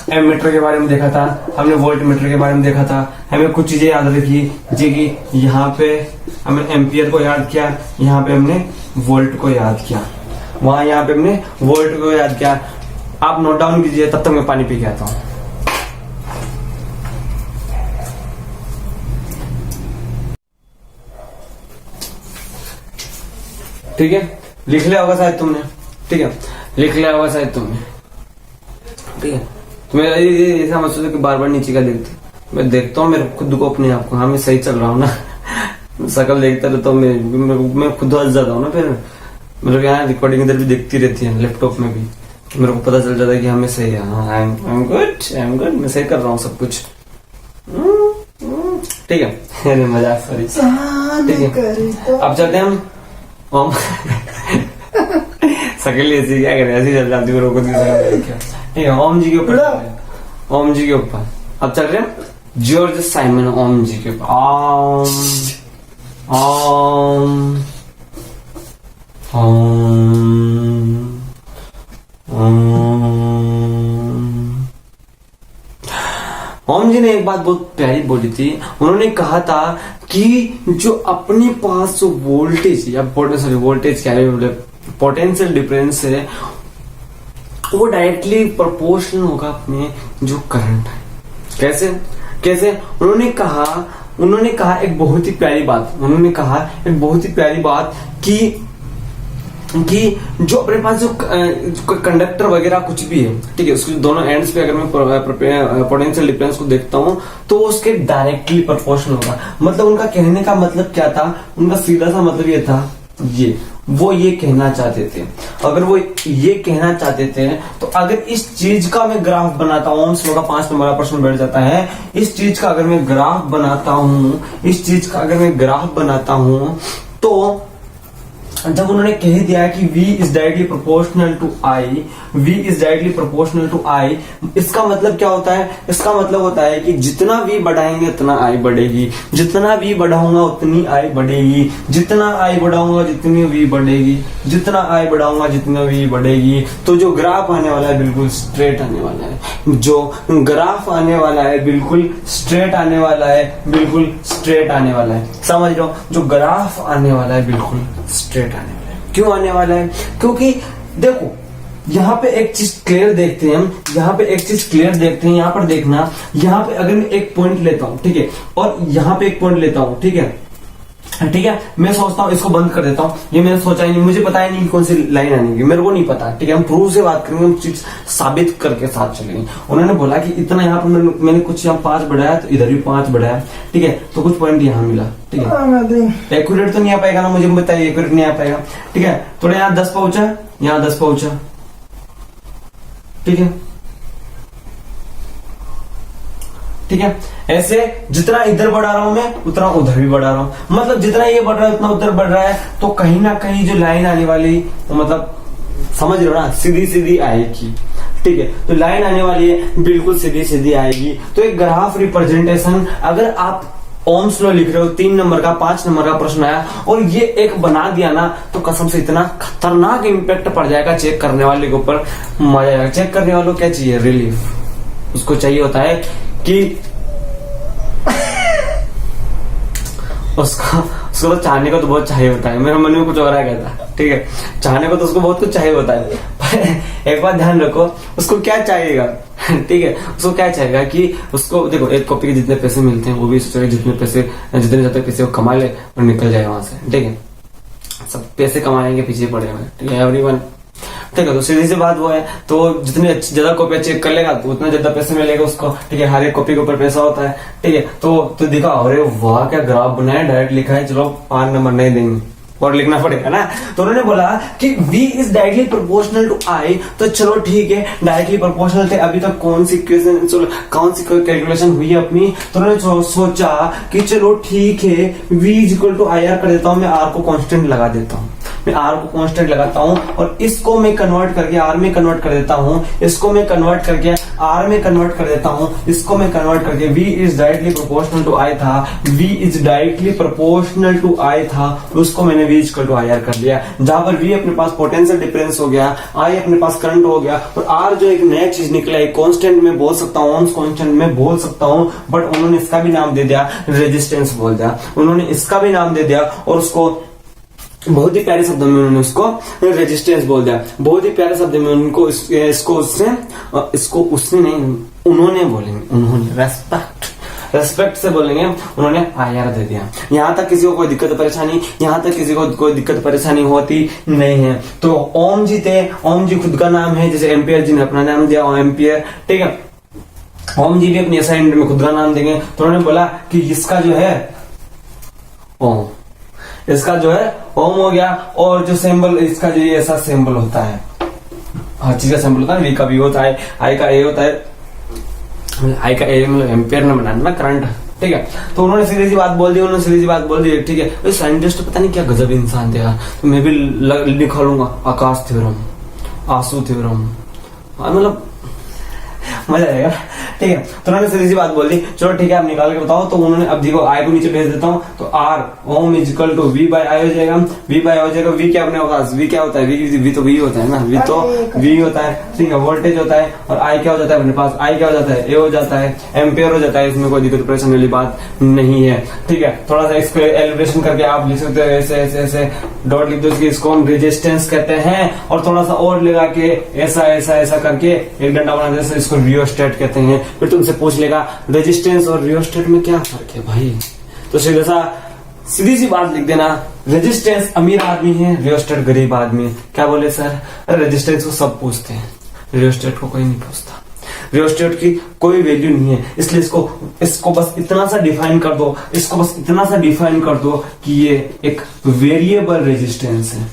एम मीटर के बारे में देखा था, हमने वोल्ट मीटर के बारे में देखा था। हमें कुछ चीजें याद रखी, जी कि यहाँ पे हमने एम्पियर को याद किया, यहाँ पे हमने वोल्ट को याद किया, वहां यहाँ पे हमने वोल्ट को याद किया। आप नोट डाउन कीजिए, तब तक मैं पानी पी के आता हूँ। ठीक है, लिख लिया होगा शायद तुमने, ठीक है, लिख लिया होगा शायद तुमने, ठीक है। तुम्हें ऐसा मत सोचो कि बार बार नीचे का देखते, मैं देखता हूँ मेरे खुद को, अपने आप को, हाँ मैं सही चल रहा हूँ ना। शकल देखता रहता हूँ, मैं खुद हंस जाता हूँ ना। फिर मेरे यहाँ रिकॉर्डिंग इधर भी देखती रहती है, लैपटॉप में भी, तो मेरे को पता चल जाता है कि हमें सही है, हाँ आई एम गुड, मैं सही कर रहा हूँ सब कुछ। ठीक है, अरे मजाक, सॉरी, ठीक है। अब चलते हैं हम ओम। शक्ल ऐसी क्या करें, ऐसी चल जाती है, रोको क्या। ठीक है, ओम जी के ऊपर, ओम जी के ऊपर अब चल रहे हैं जॉर्ज साइमन ओम जी के ऊपर। ओम ओम ओम जी ने एक बात बहुत प्यारी बोली थी। उन्होंने कहा था कि जो अपने पास जो वोल्टेज या वोल्टेज क्या है, पोटेंशियल डिफरेंस है, वो डायरेक्टली प्रोपोर्शनल होगा अपने जो करंट है। कैसे कैसे उन्होंने कहा एक बहुत ही प्यारी बात, उन्होंने कहा एक बहुत ही प्यारी बात कि जो अपने पास जो कंडक्टर वगैरह कुछ भी है, ठीक है, उसके दोनों एंड्स पे अगर मैं पोटेंशियल डिफरेंस को देखता हूं तो उसके डायरेक्टली प्रोपोर्शनल होगा। मतलब उनका कहने का मतलब क्या था, उनका सीधा सा मतलब ये था, वो ये कहना चाहते थे, अगर वो ये कहना चाहते थे तो अगर इस चीज का मैं ग्राफ बनाता हूँ, ओम्स लॉ का 5 नंबर का प्रश्न बैठ जाता है, इस चीज का अगर मैं ग्राफ बनाता हूँ, तो जब उन्होंने कह दिया कि V is directly proportional to I, इसका मतलब क्या होता है, इसका मतलब होता है कि जितना V बढ़ाएंगे उतना I बढ़ेगी, जितना V बढ़ाऊंगा उतनी I बढ़ेगी, जितना I बढ़ाऊंगा जितनी V बढ़ेगी, जितना I बढ़ाऊंगा जितना V बढ़ेगी। तो जो ग्राफ आने वाला है बिल्कुल स्ट्रेट आने वाला है, जो ग्राफ आने वाला है बिल्कुल स्ट्रेट आने वाला है, बिल्कुल स्ट्रेट आने वाला है। समझ लो, जो ग्राफ आने वाला है बिल्कुल स्ट्रेट आने वाला है। क्यों आने वाला है? क्योंकि देखो यहाँ पे एक चीज क्लियर देखते हैं हम, यहाँ पर देखना, यहाँ पे अगर मैं एक पॉइंट लेता हूँ, ठीक है, और यहाँ पे एक पॉइंट लेता हूँ, ठीक है, मैं सोचता हूँ इसको बंद कर देता हूँ, ये मैंने सोचा ही नहीं, मुझे पता ही नहीं कौन सी लाइन आने, मेरे को नहीं पता, ठीक है, हम प्रूफ से बात करेंगे, हम चीज साबित करके साथ चलेंगे। उन्होंने बोला कि इतना यहाँ पर मैंने कुछ यहाँ 5 बढ़ाया, तो इधर भी 5 बढ़ाया, ठीक है, तो कुछ पॉइंट यहाँ मिला, ठीक है, एक्यूरेट तो नहीं आ पाएगा ना, मुझे बताइए, एक्यूरेट नहीं आ पाएगा, ठीक है, थोड़ा यहाँ 10 पहुंचा, यहाँ 10 पहुंचा, ठीक है, ऐसे जितना इधर बढ़ा रहा हूं मैं उतना उधर भी बढ़ा रहा हूं, मतलब जितना ये बढ़ रहा है उतना उधर बढ़ रहा है, तो कहीं ना कहीं जो लाइन आने वाली, मतलब समझ रहे हो ना, सीधी सीधी आएगी, ठीक है, तो लाइन आने वाली है बिल्कुल सीधी सीधी आएगी। तो एक ग्राफ रिप्रेजेंटेशन, अगर आप ओम्स लॉ लिख रहे हो, 3 नंबर का 5 नंबर का प्रश्न आया और ये एक बना दिया ना, तो कसम से इतना खतरनाक इम्पैक्ट पड़ जाएगा चेक करने वाले के ऊपर, मजा आएगा। चेक करने वालों को क्या चाहिए? रिलीफ। उसको चाहिए होता है कि उसको तो चाहने को तो बहुत चाहिए होता है, मेरे मन में कुछ और आ गया था, ठीक है, चाहने को तो उसको बहुत कुछ चाहिए होता है, पर एक बात ध्यान रखो, उसको क्या चाहिएगा, ठीक है, उसको क्या चाहिएगा कि उसको देखो, एक कॉपी के जितने पैसे मिलते हैं वो भी सोचेगा जितने ज्यादा पैसे वो कमा ले और निकल जाए वहां से, ठीक है, सब पैसे कमाएंगे पीछे पड़े हुए, ठीक है, एवरीवन, ठीक है, तो सीधी सी बात वो है, तो जितनी ज्यादा कॉपी चेक कर लेगा तो उतना ज्यादा पैसे मिलेगा उसको, ठीक है, हर एक कॉपी के ऊपर पैसा होता है, ठीक है, तो दिखा, अरे वाह क्या ग्राफ बनाया, डायरेक्ट लिखा है, चलो 5 नंबर नहीं देंगे, और लिखना पड़ेगा ना। तो उन्होंने बोला कि v is directly proportional to i, तो चलो ठीक है, डायरेक्टली प्रोपोर्शनल थे। अभी तक कौन सी कैलकुलेशन हुई अपनी, तो उन्होंने सोचा कि चलो ठीक है, v is equal to I R कर देता हूं, मैं r को कांस्टेंट लगा देता हूं, मैं r को कांस्टेंट लगाता हूं और इसको मैं कन्वर्ट करके r में कन्वर्ट कर देता हूं, इसको मैं कन्वर्ट करके r में कन्वर्ट कर देता हूं, इसको मैं कन्वर्ट करके v is directly proportional to i था, v is directly proportional to i था, उसको मैंने v equal to I R कर लिया। जहां पर v अपने पास पोटेंशियल डिफरेंस हो गया, i अपने पास करंट हो गया, और r जो एक नया चीज निकला है, कांस्टेंट में बोल सकता हूं, ओम्स कांस्टेंट में बोल सकता हूं, बट उन्होंने इसका भी नाम दे दिया रेजिस्टेंस बोल दिया, उन्होंने इसका भी नाम दे दिया और उसको बहुत ही प्यारे शब्दों में उन्होंने उसको रेजिस्टेंस बोल दिया। बहुत ही प्यारे शब्द में उनको इसको उसने नहीं, उन्होंने बोलेंगे, उन्होंने रेस्पेक्ट से बोलेंगे, उन्होंने आईआर दे दिया। यहां तक किसी को कोई दिक्कत परेशानी, यहां तक किसी को कोई दिक्कत परेशानी होती नहीं है। तो ओम जी थे, ओम जी खुद का नाम है, जैसे एम्पियर जी ने अपना नाम दिया एम्पियर, ठीक है, ओम जी भी अपनी असाइनमेंट में खुद का नाम देंगे। तो उन्होंने बोला कि इसका जो है ओम, इसका जो है ओम हो गया, और जो सिंबल इसका जो ये ऐसा सिंबल होता है, हर चीज का सिंबल होता है, वी का वी होता है, आई का ए होता है, आई का ए मतलब एम्पियर में बनाना ना करंट, ठीक है। तो उन्होंने सीधी सी बात बोल दी, उन्होंने सीधी सी बात बोल दी, ठीक है। साइंटिस्ट पता नहीं क्या गजब इंसान थे, तो मैं भी लिखा लूंगा आकाश थ्योरम, आंसू थ्योरम, मतलब मजा आएगा, ठीक है। तो उन्होंने सीधी सी बात बोल दी, चलो ठीक है आप निकाल के बताओ। तो उन्होंने अब देखो आई को नीचे भेज देता हूं, तो R ohm is equal to V by I हो जाएगा, वी बाय हो जाएगा, वी क्या अपने होगा, वी क्या होता है, वी तो वी होता है ना, वी तो वी होता है, ठीक है, वोल्टेज होता है, और आई क्या हो जाता है अपने पास, आई क्या हो जाता है, ए हो जाता है, एम्पियर हो जाता है, इसमें कोई दिक्कत परेशानी वाली बात नहीं है, ठीक है। थोड़ा सा इसको एलिब्रेशन करके आप लिख सकते हो, ऐसे ऐसे ऐसे डॉट लिख दो, इसको हम रेजिस्टेंस कहते हैं, और थोड़ा सा और लगा के ऐसा ऐसा ऐसा करके एक डंडा बना देते, इसको रियोस्टेट कहते हैं। फिर तुमसे पूछ लेगा रेजिस्टेंस और रियोस्टेट में क्या फर्क है भाई, तो सीधी सी बात लिख देना, रेजिस्टेंस अमीर आदमी है, रियोस्टेट गरीब आदमी है। क्या बोले सर, रेजिस्टेंस को सब पूछते हैं, रियोस्टेट को कोई नहीं पूछता, रियोस्टेट की कोई वैल्यू नहीं है, इसलिए इसको बस इतना सा डिफाइन कर दो, इसको बस इतना सा डिफाइन कर दो कि ये एक वेरिएबल रेजिस्टेंस है,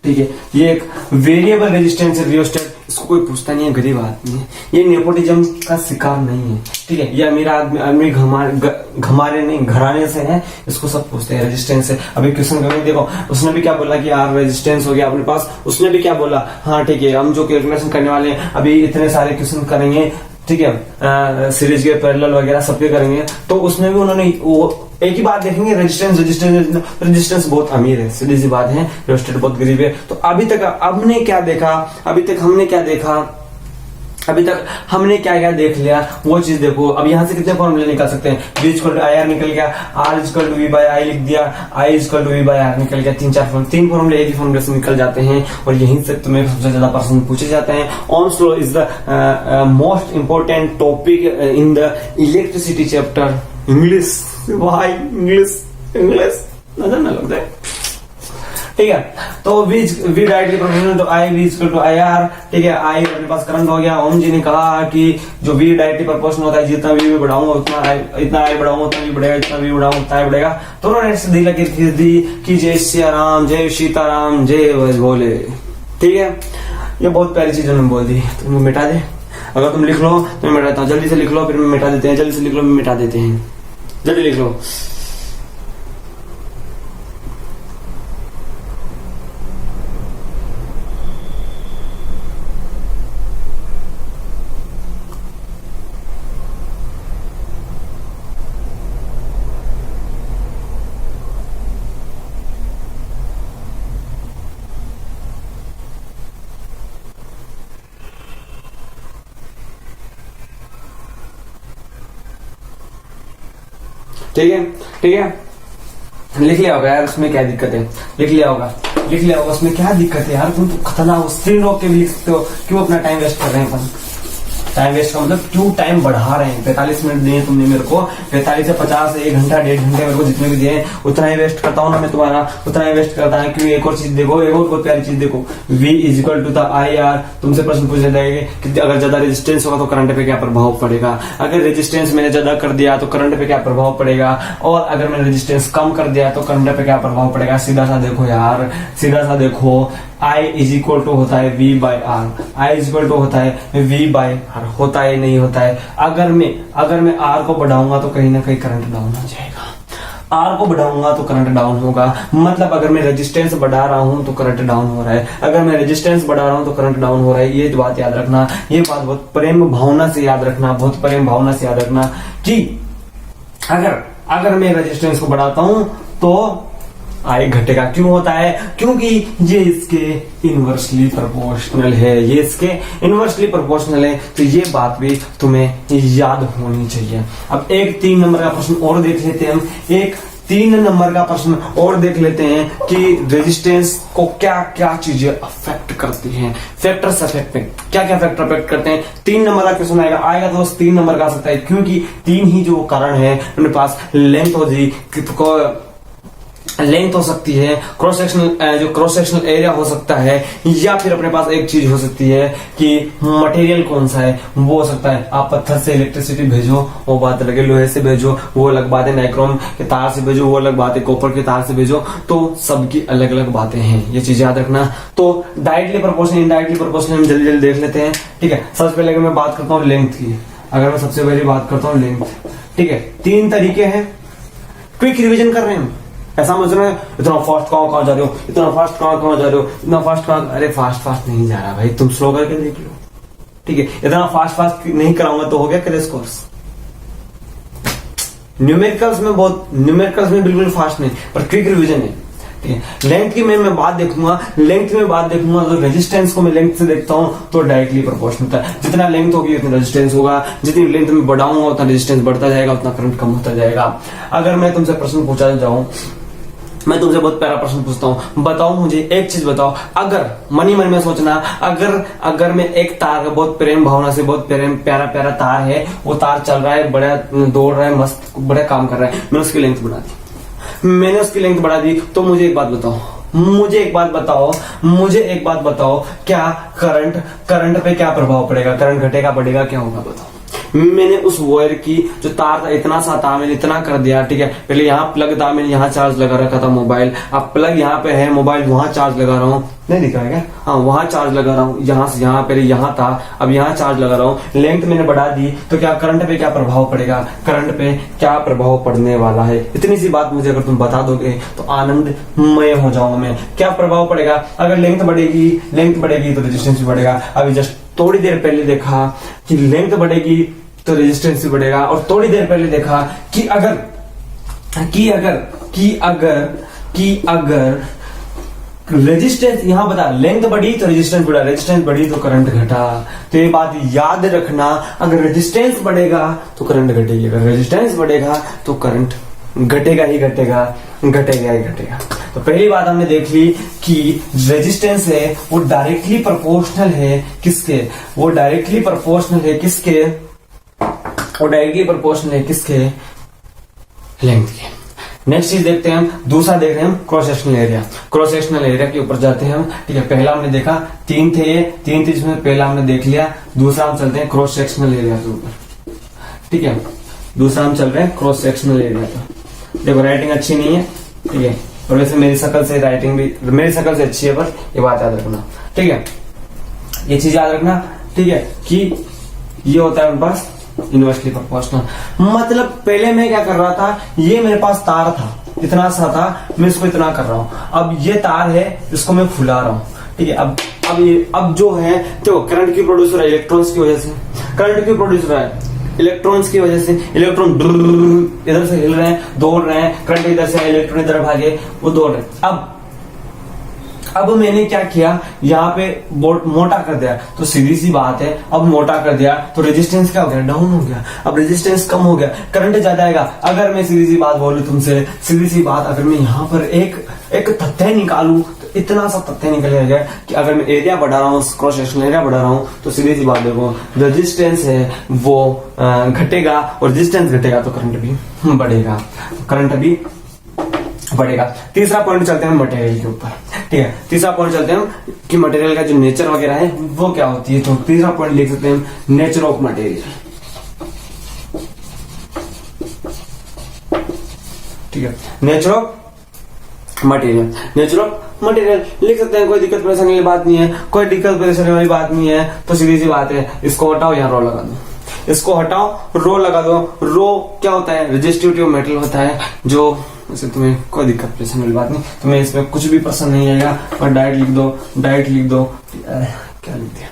ठीक है, ये एक वेरिएबल रेजिस्टेंस है रियोस्टेट। इसको कोई पूछता नहीं है, गरीब आदमी है, ये नेपोटिज्म का शिकार नहीं है, ठीक है, ये अमीर आदमी घमारे नहीं घराने से है, इसको सब पूछते हैं रेजिस्टेंस है। अभी क्वेश्चन करेंगे, देखो उसने भी क्या बोला कि यार रेजिस्टेंस हो गया अपने पास, उसने भी क्या बोला, हाँ ठीक है, हम जो कैलकुलेशन करने वाले हैं अभी इतने सारे क्वेश्चन करेंगे, ठीक है, सीरीज के पैरेलल वगैरह सबके करेंगे, तो उसमें भी उन्होंने वो एक ही बात देखेंगे, रेजिस्टेंस बहुत अमीर है, सीधी सी बात है, रियोस्टेट बहुत गरीब है। तो अभी तक हमने क्या देखा, अभी तक हमने क्या क्या देख लिया, वो चीज देखो। अब यहाँ से कितने फॉर्मूले निकाल सकते हैं, v equal to I R निकल गया, r equal to V by I लिख दिया, i equal to V by R निकल गया, तीन फॉर्मूले एक ही फॉर्मूले से निकल जाते हैं, और यहीं से तुम्हें सबसे ज्यादा प्रश्न पूछे जाते हैं। Ohm's law is the most important topic in the electricity chapter. English भाई, इंग्लिश नजर ना लगता है, ठीक है। तो v directly proportional to i, v equal to I R, ठीक है, i अपने पास करंट हो गया। ओम जी ने कहा कि जो v डायरेक्टली प्रोपोर्शनल होता है, जितना v बढ़ाऊंगा उतना इतना i बढ़ाऊंगा उतना v बढ़ेगा, जितना v बढ़ाऊंगा उतना i बढ़ेगा। तो उन्होंने सीधी लकीर खींच दी कि जय सिया राम, जय सीताराम, जय भोले, ठीक है। ये बहुत प्यारी चीज उन्होंने बोल दी, तुम मिटा दे, अगर तुम लिख लो तो मैं मिटाता हूँ, जल्दी से लिख लो फिर मिटा देते हैं, जल्दी से लिख लो मिटा देते हैं, जल्दी लिख लो। ठीक है, ठीक है, लिख लिया होगा यार, उसमें क्या दिक्कत है, लिख लिया होगा उसमें क्या दिक्कत है यार, तुम तो खतरनाक स्क्रीन रोक के भी लिख सकते हो, क्यों अपना टाइम वेस्ट कर रहे हैं अपन। टाइम वेस्ट का मतलब क्यों टाइम बढ़ा रहे हैं। 45 मिनट दिए तुमने मेरे को, 45 से 50 1 घंटा 1.5 घंटे मेरे को जितने भी दिए उतना ही वेस्ट करता हूँ ना मैं तुम्हारा, उतना ही वेस्ट करता है। क्यों? एक और चीज देखो, एक और बहुत प्यारी चीज देखो, V equal to the IR। तुमसे प्रश्न पूछे जाएंगे कि अगर ज्यादा रेजिस्टेंस होगा तो करंट पे क्या प्रभाव पड़ेगा, अगर रेजिस्टेंस मैंने ज्यादा कर दिया तो करंट पे क्या प्रभाव पड़ेगा, और अगर मैंने रेजिस्टेंस कम कर दिया तो करंट पे क्या प्रभाव पड़ेगा। सीधा सा देखो यार, सीधा सा देखो, I इज इक्वल टू होता है V by R, I is equal to होता है V बाई आर, होता है नहीं होता है। अगर मैं R को बढ़ाऊंगा तो कहीं ना कहीं करंट डाउन हो जाएगा, R को बढ़ाऊंगा तो करंट डाउन होगा। मतलब अगर मैं रेजिस्टेंस बढ़ा रहा हूं तो करंट डाउन हो रहा है, अगर मैं रेजिस्टेंस बढ़ा रहा हूं तो करंट डाउन हो रहा है। ये बात याद रखना, ये बात बहुत प्रेम भावना से याद रखना, बहुत प्रेम भावना से याद रखना कि अगर मैं रेजिस्टेंस को बढ़ाता हूं तो I घटेगा। क्यों होता है? क्योंकि ये इसके इनवर्सली प्रोपोर्शनल है, ये इसके इनवर्सली प्रोपोर्शनल है। तो ये बात भी तुम्हें याद होनी चाहिए। अब एक 3 नंबर का प्रश्न और देख लेते हैं हम, एक 3 नंबर का प्रश्न और देख लेते हैं कि रेजिस्टेंस को क्या क्या चीजें अफेक्ट करती हैं, फैक्टर्स अफेक्ट क्या क्या फैक्टर अफेक्ट करते हैं। 3 नंबर का क्वेश्चन आएगा तो बस 3 नंबर का आ सकता है, क्योंकि 3 ही जो कारण है अपने पास। लेंथ हो सकती है, क्रॉस सेक्शनल एरिया हो सकता है, या फिर अपने पास एक चीज हो सकती है कि मटेरियल कौन सा है वो हो सकता है। आप पत्थर से इलेक्ट्रिसिटी भेजो वो बात अलग है, लोहे से भेजो वो अलग बात है, नाइक्रोम के तार से भेजो वो अलग बात है, कॉपर के तार से भेजो, तो सबकी अलग अलग बातें हैं, ये चीज याद रखना। तो डायरेक्टली प्रोपोर्शनल, इनडायरेक्टली प्रोपोर्शनल हम जल्दी जल्दी देख लेते हैं। ठीक है, सबसे पहले मैं बात करता हूँ लेंथ की। अगर मैं सबसे पहले बात करता हूँ लेंथ, ठीक है, 3 तरीके हैं। क्विक रिविजन कर रहे हैं, ऐसा समझ रहे हैं इतना फास्ट कहां जा रहे हो, इतना फास्ट कहां जा रहे हो, इतना फास्ट कहां। अरे फास्ट नहीं जा रहा भाई, तुम स्लो करके देख लो। ठीक है, इतना फास्ट नहीं कराऊंगा तो हो गया क्रैश कोर्स। न्यूमेरिकल्स में बिल्कुल फास्ट नहीं, पर क्विक रिवीजन है। ठीक है, लेंथ की मैं बात देखूंगा, तो रेजिस्टेंस को मैं लेंथ से देखता हूं तो डायरेक्टली प्रोपोर्शनल होता है। जितना लेंथ होगी उतना रेजिस्टेंस होगा, जितनी लेंथ में बढ़ाऊंगा उतना रेजिस्टेंस बढ़ता जाएगा, उतना करंट कम होता जाएगा। अगर मैं तुमसे प्रश्न पूछा जाऊं, मैं तुमसे बहुत प्यारा प्रश्न पूछता हूँ, बताओ मुझे एक चीज बताओ। अगर मन में सोचना, अगर मैं एक तार का बहुत प्रेम भावना से, बहुत प्यारा तार है, वो तार चल रहा है, बड़ा दौड़ रहा है, मस्त बड़ा काम कर रहा है, मैंने उसकी लेंथ बढ़ा दी, तो मुझे एक बात बताओ, क्या करंट पे क्या प्रभाव पड़ेगा, करंट घटेगा बढ़ेगा, क्या होगा बताओ। मैंने उस वायर की जो तार था इतना सा था, मैंने इतना कर दिया। ठीक है, पहले यहाँ प्लग था, मैंने यहाँ चार्ज लगा रखा था मोबाइल, अब प्लग यहाँ पे है, मोबाइल वहां चार्ज लगा रहा हूँ, नहीं दिख रहा है क्या? हाँ, वहां चार्ज लगा रहा हूँ, यहाँ से यहाँ, पहले यहाँ था अब यहाँ चार्ज लगा रहा हूँ। लेंथ मैंने बढ़ा दी तो क्या करंट पे क्या प्रभाव पड़ेगा, करंट पे क्या प्रभाव पड़ने वाला है। इतनी सी बात मुझे अगर तुम बता दोगे तो आनंदमय हो जाऊंगा मैं। क्या प्रभाव पड़ेगा? अगर लेंथ बढ़ेगी तो रेजिस्टेंस भी बढ़ेगा। अभी जस्ट थोड़ी देर पहले देखा कि लेंथ बढ़ेगी तो रेजिस्टेंस भी बढ़ेगा, और थोड़ी देर पहले देखा कि अगर रेजिस्टेंस यहां बता, लेंथ बढ़ी तो रेजिस्टेंस बढ़ा, रेजिस्टेंस बढ़ी तो करंट घटा। तो ये बात याद रखना, अगर रेजिस्टेंस बढ़ेगा तो करंट घटेगी, अगर रेजिस्टेंस बढ़ेगा तो करंट घटेगा ही घटेगा। तो पहली बात हमने देख ली कि रेजिस्टेंस है वो डायरेक्टली प्रोपोर्शनल है किसके, लेंथ के। नेक्स्ट चीज देखते हैं हम, दूसरा देख रहे हैं हम क्रॉस सेक्शनल एरिया के ऊपर जाते हैं हम। ठीक है, पहला हमने देखा 3 थे जिसमें पहला हमने देख लिया। दूसरा हम चलते हैं क्रॉस सेक्शनल एरिया के ऊपर। ठीक है, दूसरा हम चल रहे हैं क्रॉस सेक्शनल एरिया पर। देखो राइटिंग अच्छी नहीं है, ठीक है, और वैसे मेरी शकल से अच्छी है, पर ये बात याद रखना। ठीक है, ये चीज याद रखना। ठीक है, कि ये होता है उनके पास इनवर्सली प्रोपोर्शनल। मतलब पहले मैं क्या कर रहा था, ये मेरे पास तार था, इतना सा था, मैं इसको इतना कर रहा हूं। अब ये तार है, इसको मैं फुला रहा हूं। ठीक है, अब जो है तो करंट की प्रोड्यूस हो रहा है इलेक्ट्रॉन्स की वजह से, इलेक्ट्रॉन्स की वजह से इलेक्ट्रॉन इधर से हिल रहे हैं, दौड़ रहे हैं, करंट इधर से इलेक्ट्रॉन इधर भागे, वो दौड़ रहे हैं। अब मैंने क्या किया, यहाँ पे मोटा कर दिया, तो सीधी सी बात है, अब मोटा कर दिया तो रेजिस्टेंस क्या हो गया, डाउन हो गया। अब रेजिस्टेंस कम हो गया, करंट ज्यादा आएगा। अगर मैं सीधी सी बात बोलूं तुमसे, अगर मैं यहाँ पर एक तथ्य निकालूं तो इतना सा तथ्य निकल गया कि अगर मैं एरिया बढ़ा रहा हूँ, क्रॉस सेक्शनल एरिया बढ़ा रहा हूँ, तो सीधी सी बात देखो, रेजिस्टेंस है वो घटेगा, और रेजिस्टेंस घटेगा तो करंट भी बढ़ेगा, करंट भी बढ़ेगा। तीसरा पॉइंट चलते हैं मटेरियल के ऊपर, ठीक है। तीसरा पॉइंट चलते हैं कि मटेरियल का जो नेचर वगैरह है वो क्या होती है। तो तीसरा पॉइंट लिख सकते हैं नेचर ऑफ मटेरियल, ठीक है। Nature of material, nature of material लिख सकते हैं, कोई दिक्कत परेशानी वाली बात नहीं है, कोई दिक्कत परेशानी वाली बात नहीं है। तो सीधी सी बात है, इसको हटाओ, यहाँ रो लगा दो, इसको हटाओ, रो लगा दो। रो क्या होता है, रेजिस्टिविटी ऑफ मेटल होता है, जो वैसे तुम्हें कोई दिक्कत परेशानी वाली बात नहीं, तुम्हें इसमें कुछ भी पसंद नहीं आएगा, पर डायरेक्ट लिख दो, डायरेक्ट लिख दो। क्या लिख दिया,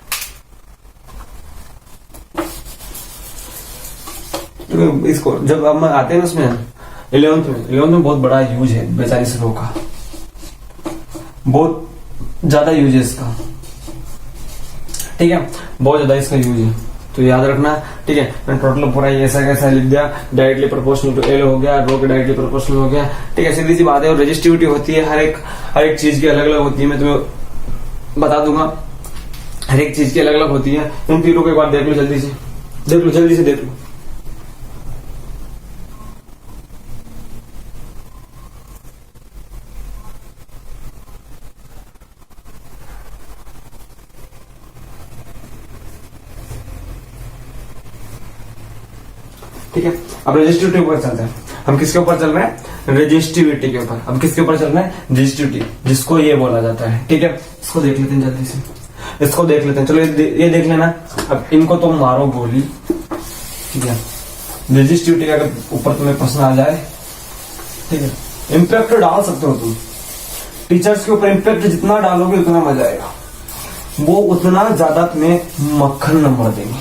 तो इसको जब हम आते हैं उसमें 11th में बहुत बड़ा यूज है बेचारी रो का, बहुत ज्यादा यूज है इसका, ठीक है, बहुत ज्यादा इसका यूज है, तो याद रखना, ठीक है। टोटल पूरा ऐसा कैसा लिख दिया, डायरेक्टली प्रोपोर्शनल टू एल हो गया, रो के डायरेक्टली प्रोपोर्शनल हो गया, ठीक है, सीधी सी बात है। और रेजिस्टिविटी होती है, हर एक चीज की अलग अलग होती है, मैं तुम्हें बता दूंगा, हर एक चीज की अलग अलग होती है। इन तीनों को एक बार देख लो, जल्दी से देख लो, जल्दी से देख लो। ठीक है, अब रेजिस्टिविटी के ऊपर चलते हैं। हम किसके ऊपर चल रहे हैं, रेजिस्टिविटी के ऊपर। अब किसके ऊपर चल रहे हैं, रेजिस्टिविटी, जिसको ये बोला जाता है, ठीक है। इसको देख लेते हैं जल्दी से, इसको देख लेते हैं, चलो ये देख लेना। अब इनको तुम मारो गोली, ठीक है। रेजिस्टिविटी का अगर ऊपर तुम्हें प्रश्न आ जाए, ठीक है, इम्पैक्ट डाल सकते हो तुम, टीचर्स के ऊपर इम्पैक्ट जितना डालोगे उतना मजा आएगा, वो उतना ज्यादा तुम्हें मक्खन नंबर देंगे,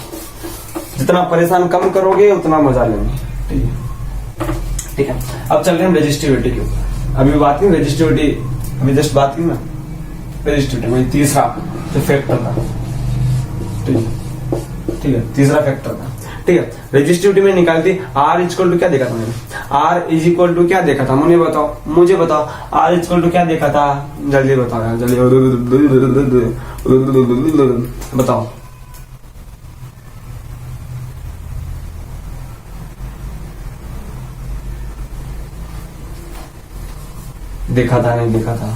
जितना परेशान कम करोगे उतना मजा लेंगे, ठीक है, ठीक है। अब चल रहे हैं रेजिस्टिविटी के ऊपर। अभी बात की रेजिस्टिविटी, अभी जस्ट बात की ना रेजिस्टिविटी, वही तीसरा जो फैक्टर था, ठीक है, ठीक है, तीसरा फैक्टर था, ठीक है। रेजिस्टिविटी में निकालती आर इक्वल टू क्या देखा था मैंने, आर इज इक्वल टू क्या देखा था, मुझे बताओ आर इक्वल टू क्या देखा था, जल्दी बताओ यार, जल्दी बताओ। देखा था नहीं देखा था,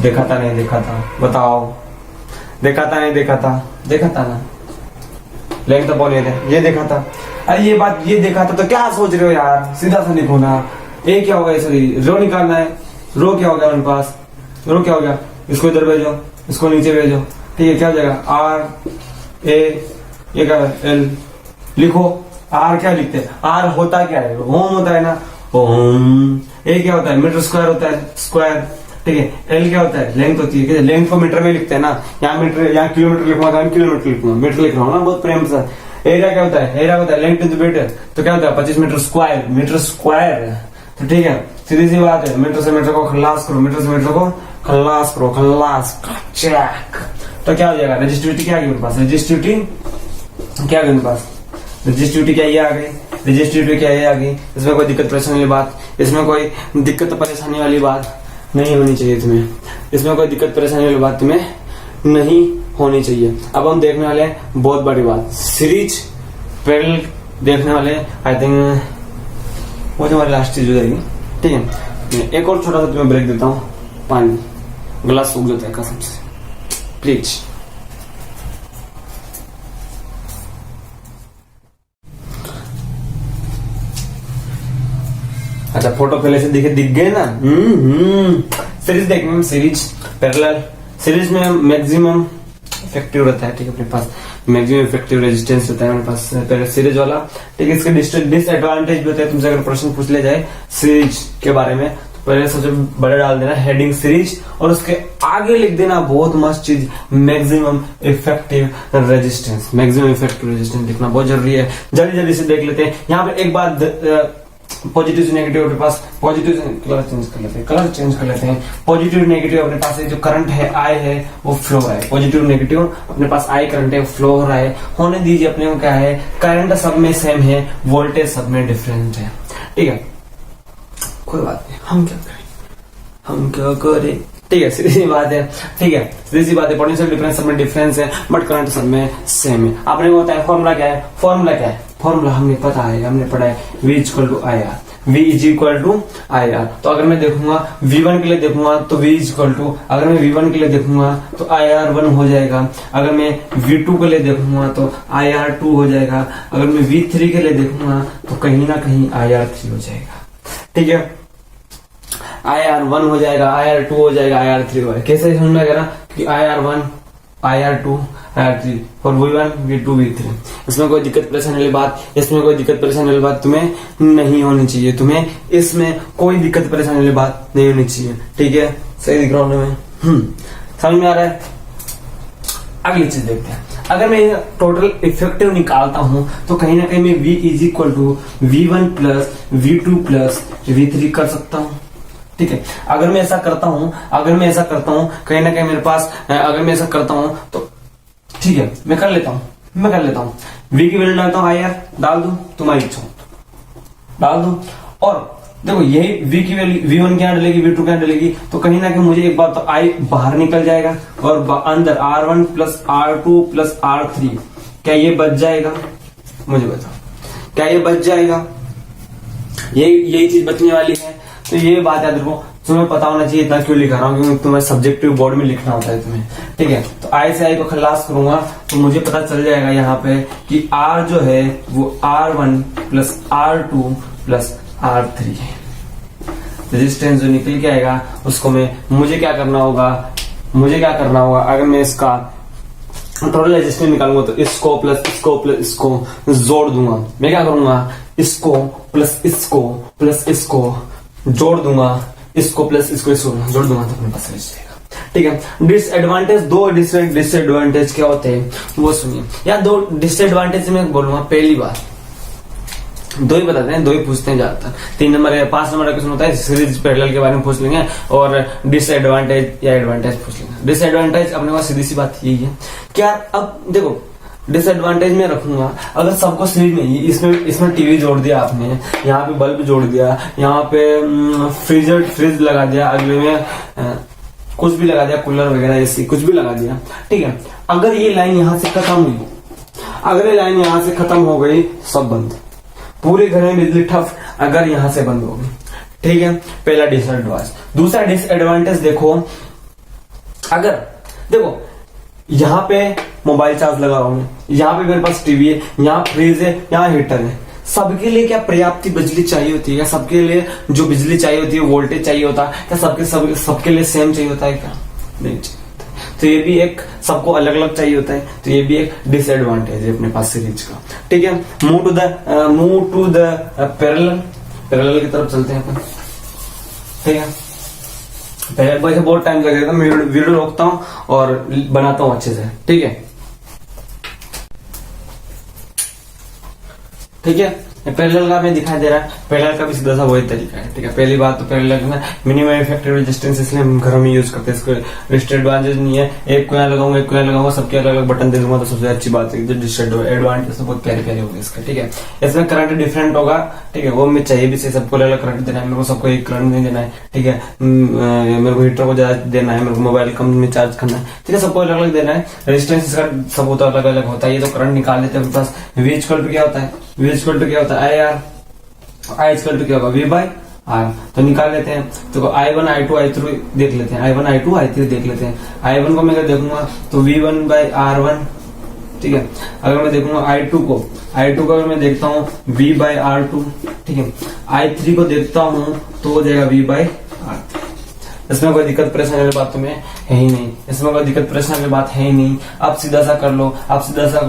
देखा था नहीं देखा था, बताओ, देखा था नहीं देखा था, देखा था ना, लेकिन तो बोले थे ये देखा था। अरे ये बात ये देखा था तो क्या सोच रहे हो यार, सीधा सा लिखो ना। ए क्या होगा, सॉरी रो निकालना है, रो क्या हो गया मेरे पास, रो क्या हो गया, इसको इधर भेजो, इसको नीचे भेजो, ठीक है, क्या हो जाएगा, आर ए, ये क्या एल, लिखो। आर क्या लिखते हैं, आर होता क्या है, होम होता है ना, ओम। ए क्या होता है, मीटर स्क्वायर होता है, स्क्वायर, ठीक है। एल क्या होता है, लेंथ होती है, लेंथ को मीटर में लिखते हैं ना, यहाँ मीटर, यहाँ किलोमीटर लिखूंगा, यहाँ किलोमीटर लिखूंगा, मीटर लिख रहा हूँ ना बहुत प्रेम से। एरिया क्या होता है, एरिया होता है लेंथ इंटू मीटर, तो क्या होता है 25 मीटर स्क्वायर, मीटर स्क्वायर, तो ठीक है, सीधी सी बात है। मीटर से मीटर को खल्लास करो, मीटर से मीटर को खल्लास करो, खल्लास चेक, तो क्या हो जाएगा, रेजिस्टिविटी क्या आ गई मेरे पास, रेजिस्टिविटी क्या आ गई मेरे पास, रेजिस्टिविटी क्या ये आ गई, रेजिस्टिविटी क्या ये आ गई। इसमें कोई दिक्कत परेशानी वाली बात, इसमें कोई दिक्कत परेशानी वाली बात नहीं होनी चाहिए तुम्हें, इसमें कोई दिक्कत परेशानी वाली बात तुम्हें नहीं होनी चाहिए। अब हम देखने वाले हैं बहुत बड़ी बात, सीरीज पैरेलल देखने वाले, आई थिंक वो जो हमारी लास्ट चीज हो जाएगी, ठीक है। एक और छोटा सा तुम्हें ब्रेक देता हूँ, पानी गिलास सूख जाता है कसम से, प्लीज। अच्छा फोटो पहले से दिख गए ना, सीरीज देखने में, सीरीज पैरेलल, सीरीज में मैक्सिमम इफेक्टिव रहता है, ठीक है, अपने पास मैक्सिमम इफेक्टिव रेजिस्टेंस रहता है अपने पास पहले सीरीज वाला, ठीक है। इसके डिसएडवांटेज भी होता है, तुमसे अगर प्रश्न पूछ ले जाए सीरीज के बारे में, तो पहले सबसे बड़ा डाल देना हेडिंग सीरीज, और उसके आगे लिख देना बहुत मस्त चीज, maximum effective resistance, maximum effective resistance लिखना बहुत जरूरी है। जल्दी जल्दी से देख लेते हैं। यहाँ पे एक बात, पॉजिटिव से नेगेटिव अपने पास, पॉजिटिव कलर चेंज कर लेते हैं, पॉजिटिव नेगेटिव अपने पास जो करंट है आई है वो फ्लो है, पॉजिटिव नेगेटिव अपने पास आई करंट है, फ्लो हो रहा है, होने दीजिए। अपने को क्या है, करंट सब में सेम है, वोल्टेज सब में डिफरेंट है, ठीक है, कोई बात नहीं, हम क्या करें, हम क्या करें। ठीक है, सीधी सी बात है। ठीक है, सीधी सी बात है। पोटेंशियल डिफरेंस सब में डिफरेंस है, बट करंट सब में सेम है। आपने को बताया फॉर्मूला क्या है, फॉर्मूला क्या है, फॉर्मूला हमने पता है, हमने पढ़ा है V equal to I R, V is equal to I R. तो अगर मैं देखूंगा V1 के लिए देखूंगा तो V इज इक्वल टू, अगर मैं V1 के लिए देखूंगा तो IR1 हो जाएगा, अगर मैं V2 के लिए देखूंगा तो IR2 हो जाएगा, अगर मैं V3 के लिए देखूंगा तो कहीं ना कहीं IR3 हो जाएगा। ठीक है, IR1 हो जाएगा, IR2 हो जाएगा, IR3 हो जाएगा। कैसे समझ में आएगा ना, कि IR1 IR2 IR3 और V1 V2 V3, इसमें कोई दिक्कत परेशानी वाली बात, इसमें कोई दिक्कत परेशानी वाली बात तुम्हें नहीं होनी चाहिए, तुम्हें इसमें कोई दिक्कत परेशानी वाली बात नहीं होनी चाहिए। ठीक है, सही दिख रहा हूं मैं, समझ में आ रहा है। अगली चीज देखते हैं, अगर मैं टोटल इफेक्टिव निकालता हूं तो कहीं ना कहीं मैं V is equal to V1 plus V2 plus V3 कर सकता हूं। ठीक है, अगर मैं ऐसा करता हूं, कहीं ना कहीं मेरे पास, अगर मैं ऐसा करता हूं तो ठीक है, मैं कर लेता हूं, V की वैल्यू डालता हूं, आई आर डाल दूं, तुम्हारी इच्छा डाल दूं। और देखो यही V की वैल्यू V1 क्या डलेगी, V2 क्या डलेगी, तो कहीं ना कहीं मुझे एक बार तो I बाहर निकल जाएगा और अंदर R1 plus R2 plus R3, क्या ये बच जाएगा, मुझे बताओ क्या ये बच जाएगा, यही चीज बचने वाली है। तो ये बात याद रखो, तुम्हें पता होना चाहिए, इतना क्यों लिखा रहा हूँ, क्योंकि तुम्हें सब्जेक्टिव बोर्ड में लिखना होता है तुम्हें। ठीक है, तो आई से आई को खलास करूंगा तो मुझे पता चल जाएगा यहाँ पे कि R जो है वो R1 plus R2 plus R3 है। रेजिस्टेंस जो निकल के आएगा उसको मुझे क्या करना होगा, अगर मैं इसका टोटल रेजिस्टेंस निकालूंगा तो इसको प्लस इसको जोड़ दूंगा। मैं क्या करूंगा, इसको प्लस इसको जोड़ दूंगा, इसको प्लस इसको जोड़ दूंगा तो अपने पास रह जाएगा। ठीक है, डिसएडवांटेज, दो डिसएडवांटेज क्या होते हैं वो सुनिए। या दो डिसएडवांटेज मैं बोलूंगा, पहली बात दो ही बताते हैं, दो ही पूछते हैं ज्यादातर। 3 नंबर या 5 नंबर का क्वेश्चन होता है, सीरीज पैरेलल के बारे में पूछ लेंगे और डिसएडवांटेज या एडवांटेज पूछ लेंगे। डिसएडवांटेज अपने पास सीधी सी बात यही है क्या, अब देखो डिसएडवांटेज में रखूंगा, अगर सबको सीरीज में इसमें टीवी जोड़ दिया आपने, यहाँ पे बल्ब जोड़ दिया, यहाँ पे फ्रिज लगा दिया, अगले में कुछ भी लगा दिया, कूलर वगैरह एसी कुछ भी लगा दिया। ठीक है, अगर ये लाइन यहाँ से खत्म हुई, अगर ये लाइन यहाँ से खत्म हो गई, सब बंद, पूरे घर में बिजली ठप अगर यहाँ से बंद हो गई। ठीक है, पहला डिसएडवांटेज। दूसरा डिसएडवांटेज देखो, अगर देखो यहाँ पे मोबाइल चार्ज लगा हुआ है, यहाँ पे मेरे पास टीवी है, यहाँ फ्रिज है, यहाँ हीटर है, सबके लिए क्या पर्याप्त बिजली चाहिए होती है क्या, सबके लिए जो बिजली चाहिए होती है, वोल्टेज चाहिए होता है क्या, सबके लिए सेम चाहिए होता है क्या, नहीं चाहिए। तो ये भी एक, सबको अलग अलग चाहिए होता है, तो ये भी एक डिसएडवांटेज है अपने पास सीरीज का। ठीक है, मूव टू द पैरेलल की तरफ चलते हैं अपन। ठीक है, वैसे बहुत टाइम लगेगा, मैं वीडियो रोकता हूँ और बनाता हूँ अच्छे से। ठीक है, पैरेलल का मैं दिखाई दे रहा है, पैरेलल का भी सीधा सा वही तरीका है। ठीक है, पहली बात तो पैरेलल में मिनिमम इफेक्टिव रेजिस्टेंस, इसलिए हम घरों में यूज करते हैं, इसको डिसएडवांटेज नहीं है। एक को यहाँ लगाऊंगा, एक को यहाँ लगाऊंगा, सबके अलग अलग बटन दे दूंगा, तो सबसे अच्छी बात है। डिसएडवांटेज तो बहुत प्यारे होगा इसका। ठीक है, इसमें करंट डिफरेंट होगा। ठीक है, वो मैं चाहिए भी सही, सबको अलग अलग करंट देना है, मेरे को सबको एक करंट नहीं देना है। ठीक है, मेरे को हीटर को ज्यादा देना है, मेरे को मोबाइल कम में चार्ज करना है। ठीक है, सबको अलग अलग देना है। रेजिस्टेंस इसका सब होता है, अलग अलग होता है। ये तो करंट निकाल लेते हैं अपने पास। V इक्वल टू क्या होता है, V इक्वल टू क्या होता है, आई इक्वल टू क्या होगा, V बाय आर। तो निकाल लेते हैं, तो I1 I2 I3 देख लेते हैं, I1 I2 I3 देख लेते हैं। I1 को मैं अगर देखूंगा तो V1 बाय R1। ठीक है, अगर मैं देखूंगा I2 को अगर मैं देखता हूँ V बाय R2। ठीक है, I3 को देखता हूँ तो हो जाएगा V बाय R3। इसमें कोई दिक्कत परेशानी वाली बात तुम्हें है ही नहीं, इसमें कोई दिक्कत परेशानी वाली बात है ही नहीं। आप सीधा सा कर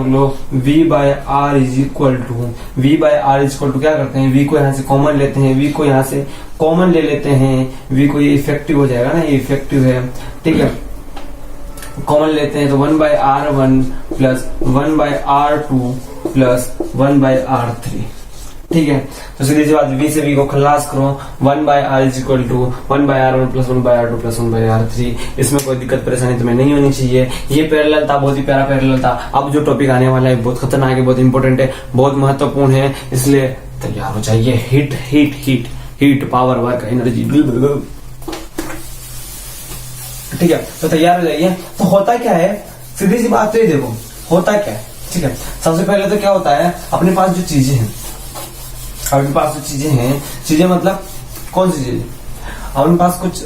लो, V by R is equal to क्या करते हैं, V को यहाँ से कॉमन लेते हैं, V को यहाँ से कॉमन ले लेते हैं, V को ये इफेक्टिव हो जाएगा ना, ये इफेक्टिव है। ठीक है, कॉमन लेते हैं तो 1 by R1 plus 1 by R2 plus 1 by R3। ठीक है, तो सीधी सी बात, V से V को खलास करो, 1 by R is equal to 1 by R1 plus 1 by R2 plus 1 by R3। इसमें कोई दिक्कत परेशानी तुम्हें नहीं होनी चाहिए। ये पैरेलल था, बहुत ही प्यारा पैरेलल था। अब जो टॉपिक आने वाला है बहुत खतरनाक है, बहुत इंपॉर्टेंट है, बहुत महत्वपूर्ण है, इसलिए तैयार हो जाइए। Heat power work energy. ठीक है, तो तैयार हो जाइए। तो होता क्या है, सीधी सी बात तो ये देखो, होता क्या है, ठीक है। सबसे पहले तो क्या होता है, अपने पास जो चीजें हैं, अपने पास जो चीजें हैं, चीजें मतलब कौन सी चीजें, अपने पास कुछ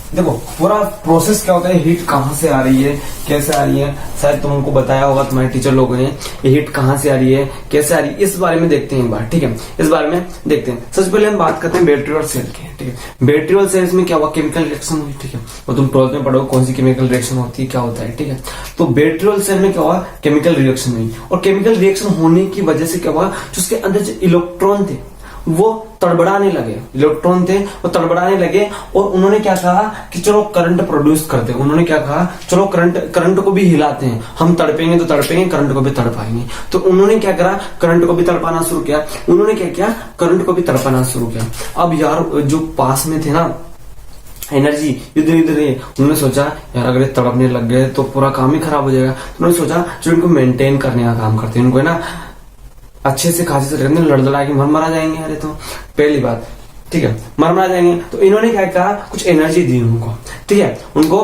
देखो पूरा प्रोसेस क्या होता है, हीट कहाँ से आ रही है, कैसे आ रही है, शायद तुमको बताया होगा तुम्हारे टीचर लोगों ने, ये हीट कहाँ से आ रही है, कैसे आ रही है, इस बारे में देखते हैं एक बार, ठीक है। इस बारे में देखते हैं। सबसे पहले हम बात करते हैं बैटरी और सेल की, ठीक है। बैटरी और सेल्स में क्या हुआ, केमिकल रिएक्शन हुई, ठीक है। वो तुम ट्वेल्थ में पढ़ोगे कौन सी केमिकल रिएक्शन होती है, क्या होता है, ठीक है। तो बैटरी और सेल में क्या हुआ, केमिकल रिएक्शन हुई, और केमिकल रिएक्शन होने की वजह से क्या हुआ, जो उसके अंदर जो इलेक्ट्रॉन थे वो तड़बड़ाने लगे, इलेक्ट्रॉन थे वो तड़बड़ाने लगे, और उन्होंने क्या कहा कि चलो करंट प्रोड्यूस करते हैं। उन्होंने क्या कहा, चलो करंट को भी हिलाते हैं, हम तड़पेंगे तो तड़पेंगे, करंट को भी तड़पाएंगे। तो उन्होंने क्या करा, करंट को भी तड़पाना शुरू किया। उन्होंने क्या किया, करंट को भी तड़पाना शुरू किया। अब यार जो पास में थे ना एनर्जी, इधर इधर है, उन्होंने सोचा यार अगर ये तड़पने लग गए तो पूरा काम ही खराब हो जाएगा। उन्होंने सोचा जो इनको मेंटेन करने का काम करते हैं, इनको है ना अच्छे से खांसी से रखने, लड़लड़ा के मर जाएंगे। अरे तो पहली बात, ठीक है, मर जाएंगे। तो इन्होंने क्या कहा, कुछ एनर्जी दी उनको, ठीक है, उनको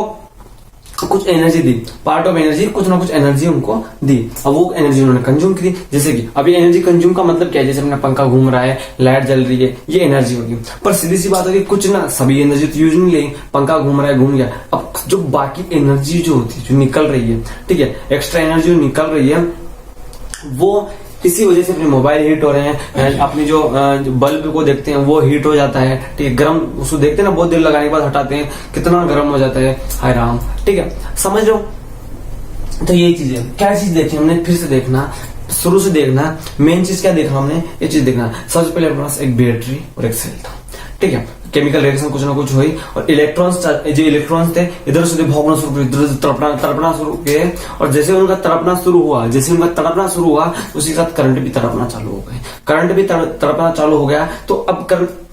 कुछ energy the, part of energy, कुछ ना कुछ एनर्जी उनको दी। अब वो एनर्जी उन्होंने कंज्यूम की, जैसे कि अभी एनर्जी कंज्यूम का मतलब क्या है, जैसे अपना पंखा घूम रहा है, लाइट जल रही है, ये एनर्जी होगी। पर सीधी सी बात होगी, कुछ ना सभी एनर्जी तो यूज नहीं लेगी, पंखा घूम रहा है, घूम गया। अब जो बाकी एनर्जी जो होती है, जो निकल रही है, ठीक है, एक्स्ट्रा एनर्जी निकल रही है, वो इसी वजह से अपने मोबाइल हीट हो रहे हैं, अपनी जो बल्ब को देखते हैं वो हीट हो जाता है, ठीक है। गर्म उसको देखते हैं ना, बहुत देर लगाने के बाद हटाते हैं, कितना गर्म हो जाता है, हाय राम, ठीक है, समझ लो। तो यही चीज है, क्या चीज देखी हमने, फिर से देखना, शुरू से देखना, मेन चीज क्या देखा हमने, ये चीज देखना। सबसे पहले अपने पास एक बैटरी और एक सेल था, ठीक है। केमिकल रिएक्शन कुछ ना कुछ हुई, और इलेक्ट्रॉन्स, जो इलेक्ट्रॉन्स थे इधर से भोगना शुरू किए, इधर से तड़पना शुरू किए, और जैसे उनका तड़पना शुरू हुआ, जैसे उनका तड़पना शुरू हुआ, उसी के साथ करंट भी तड़पना चालू हो गए। करंट भी तड़पना चालू हो गया। तो अब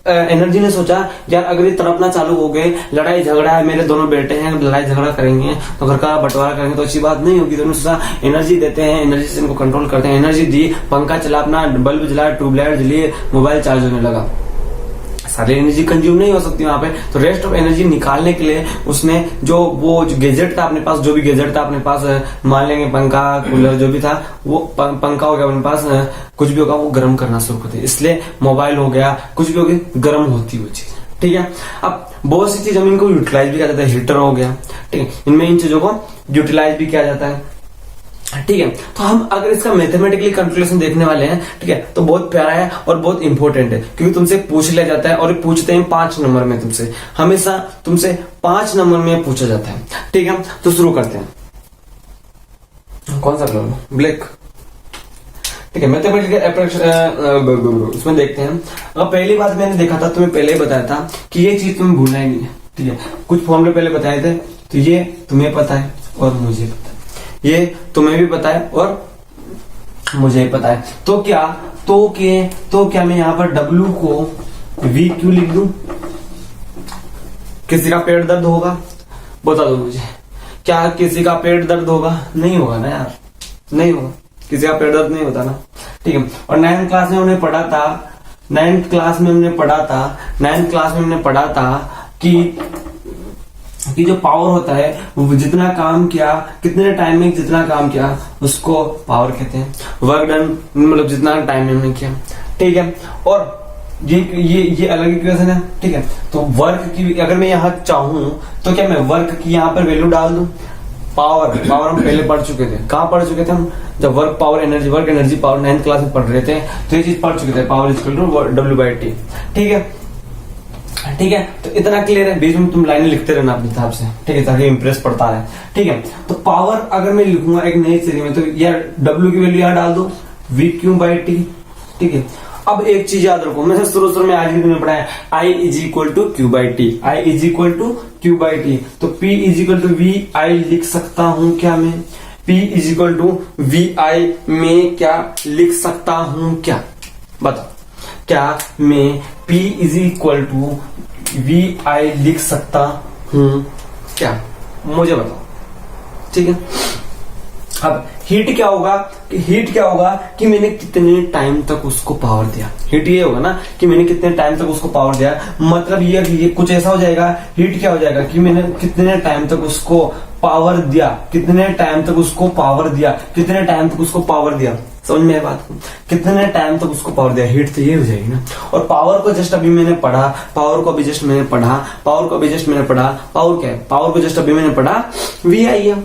एनर्जी ने सोचा यार अगर ये तड़पना चालू हो गए, लड़ाई झगड़ा है, मेरे दोनों बेटे हैं, लड़ाई झगड़ा करेंगे तो घर का बंटवारा करेंगे तो अच्छी बात नहीं होगी। तो उन्होंने सोचा एनर्जी देते हैं, एनर्जी से इनको कंट्रोल करते हैं। एनर्जी दी, पंखा चला, अपना बल्ब जलाया, ट्यूबलाइट जलिए, मोबाइल चार्ज होने लगा। सारी एनर्जी कंज्यूम नहीं हो सकती वहां पे, तो रेस्ट ऑफ एनर्जी निकालने के लिए उसने जो गैजेट था अपने पास, जो भी गैजेट था अपने पास, मान लेंगे पंखा, कूलर, जो भी था, वो पंखा हो गया अपने पास, कुछ भी होगा वो गर्म करना शुरू करते, इसलिए मोबाइल हो गया, कुछ भी हो गया, गर्म होती वो चीज, ठीक है। अब बहुत सी चीज हम इनको यूटिलाइज भी किया जाता है, हीटर हो गया, ठीक है, इनमें इन चीजों को यूटिलाइज भी किया जाता है, ठीक है। तो हम अगर इसका मैथमेटिकली कैलकुलेशन देखने वाले हैं, ठीक है, तो बहुत प्यारा है और बहुत इंपॉर्टेंट है, क्योंकि तुमसे पूछ लिया जाता है, और पूछते हैं 5 नंबर में, तुमसे हमेशा तुमसे 5 नंबर में पूछा जाता है, ठीक है। तो शुरू करते हैं, कौन सा कलर, ब्लैक, ठीक है। मैथमेटिकल उसमें देखते हैं। अब पहली बात मैंने देखा था, तुम्हें पहले ही बताया था कि ये चीज तुम्हें भूलना ही नहीं है, ठीक है। कुछ फॉर्मूले पहले बताए थे, तो ये तुम्हें पता है और मुझे पता है, ये तुम्हें भी पता है और मुझे भी पता है। तो क्या मैं यहाँ पर W को V क्यों लिख दूं? किसी का पेट दर्द होगा, बता दो मुझे, क्या किसी का पेट दर्द होगा? नहीं होगा ना यार, नहीं होगा, किसी का पेट दर्द नहीं होता ना, ठीक है। और 9th क्लास में हमने पढ़ा था कि जो पावर होता है वो जितना काम किया, कितने टाइम में जितना काम किया उसको पावर कहते हैं। वर्क डन मतलब जितना टाइम में हमने किया, ठीक है। और ये अलग इक्वेशन है, ठीक है। तो वर्क की अगर मैं यहाँ चाहूं तो क्या मैं वर्क की यहाँ पर वैल्यू डाल दूं? पावर हम पहले पढ़ चुके थे, कहाँ पढ़ चुके थे हम? जब work energy power 9th class में पढ़ रहे थे, तो ये चीज पढ़ चुके थे, पावर इक्वल टू W/T, ठीक है, ठीक है। तो इतना क्लियर है, बीच में तुम लाइनें लिखते रहना अपने हिसाब से, ठीक है, ताकि इंप्रेस पड़ता रहे, ठीक है। तो पावर अगर मैं लिखूंगा एक नई सीरीज में, तो यार W की वैल्यू यहाँ डाल दो, VQ/T, ठीक है। अब एक चीज याद रखो, मैं शुरू में आज भी तुमने पढ़ा है, I = Q/T, तो P = VI लिख सकता हूं क्या मैं? P = VI में क्या लिख सकता हूं क्या? बताओ, क्या मैं P = VI लिख सकता हूं क्या? मुझे बताओ, ठीक है। अब हीट क्या होगा कि मैंने कितने टाइम तक उसको पावर दिया। हीट ये होगा ना कि मैंने कितने टाइम तक उसको पावर दिया, मतलब ये कुछ ऐसा हो जाएगा। हीट क्या हो जाएगा कि मैंने कितने टाइम तक उसको पावर दिया, कितने टाइम तक उसको पावर दिया, कितने टाइम तक उसको पावर दिया। समझ में आया बात? कितने टाइम तक उसको पावर दिया, हीट तो ये हो जाएगी ना। और पावर को जस्ट अभी मैंने पढ़ा, पावर को अभी जस्ट मैंने पढ़ा, पावर क्या है, पावर को जस्ट अभी मैंने पढ़ा, वी आई है।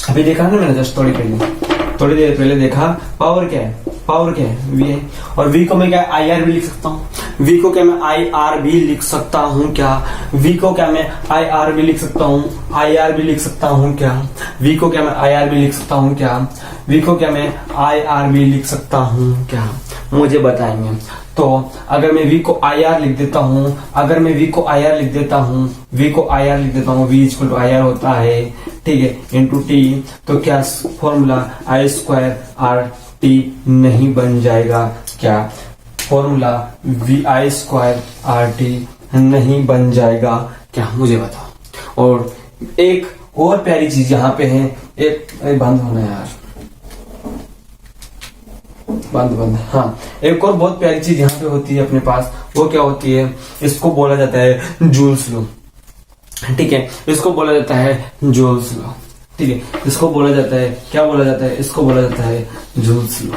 अभी देखा ना मैंने जस्ट थोड़ी देर पहले देखा, पावर क्या है, वी है। और वी को मैं क्या आई आर भी लिख सकता हूँ, वी को क्या मैं आई आर भी लिख सकता हूँ क्या, वी को क्या मैं आई आर भी लिख सकता हूँ, आई आर भी लिख सकता हूँ क्या, वी को क्या मैं आई आर भी लिख सकता हूँ क्या, वी को क्या मैं आई आर भी लिख सकता हूँ क्या, मुझे बताएंगे। तो अगर मैं v को आई आर लिख देता हूँ, v equal to I R होता है, ठीक है, इंटू टी, तो क्या formula I square R T नहीं बन जाएगा क्या, formula V I square R T नहीं बन जाएगा क्या, मुझे बताओ। और एक और प्यारी चीज यहाँ पे है, एक बंद होना यार, बंद हाँ, एक और बहुत प्यारी चीज यहाँ पे होती है अपने पास, वो क्या होती है, इसको बोला जाता है जूल्स लॉ, ठीक है, इसको बोला जाता है जूल्स लॉ, ठीक है, इसको बोला जाता है, क्या बोला जाता है, इसको बोला जाता है जूल्स लॉ,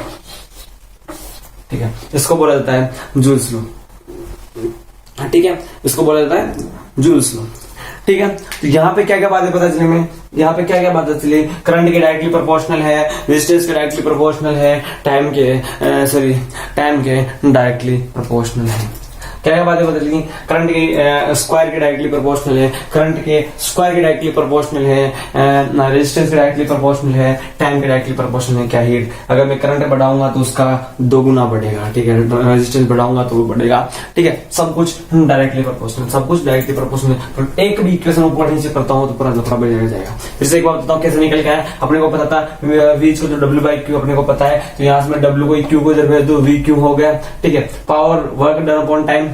ठीक है, इसको बोला जाता है जूल्स लॉ, ठीक है, इसको बोला जाता है जूल्स लॉ, ठीक है। तो यहाँ पे क्या क्या बातें पता चली हमें, यहाँ पे क्या क्या बातें चली, करंट के डायरेक्टली प्रोपोर्शनल है, रेजिस्टेंस के डायरेक्टली प्रोपोर्शनल है, टाइम के डायरेक्टली प्रोपोर्शनल है। क्या क्या बातें बदल गई, करंट के स्क्वायर के डायरेक्टली प्रोपोर्शनल है, रेजिस्टेंस के डायरेक्टली प्रोपोर्शनल है, टाइम के डायरेक्टली प्रोपोर्शनल है। क्या हीट, अगर मैं करंट बढ़ाऊंगा तो उसका 2 गुना बढ़ेगा, ठीक है, रेजिस्टेंस बढ़ाऊंगा तो वो बढ़ेगा, ठीक है, सब कुछ डायरेक्टली प्रोपोर्शनल। तो एक भी इक्वेशन ऊपर नीचे करता हूँ तो पूरा लफड़ा बढ़ जाएगा। फिर से एक बार बताता हूँ कैसे निकल गया है। अपने को पता था v equal to W by Q, अपने को पता है, तो यहाँ से मैं डब्ल्यू को क्यू को जब भेज दो वी क्यू हो गया, ठीक है। Power work done upon time,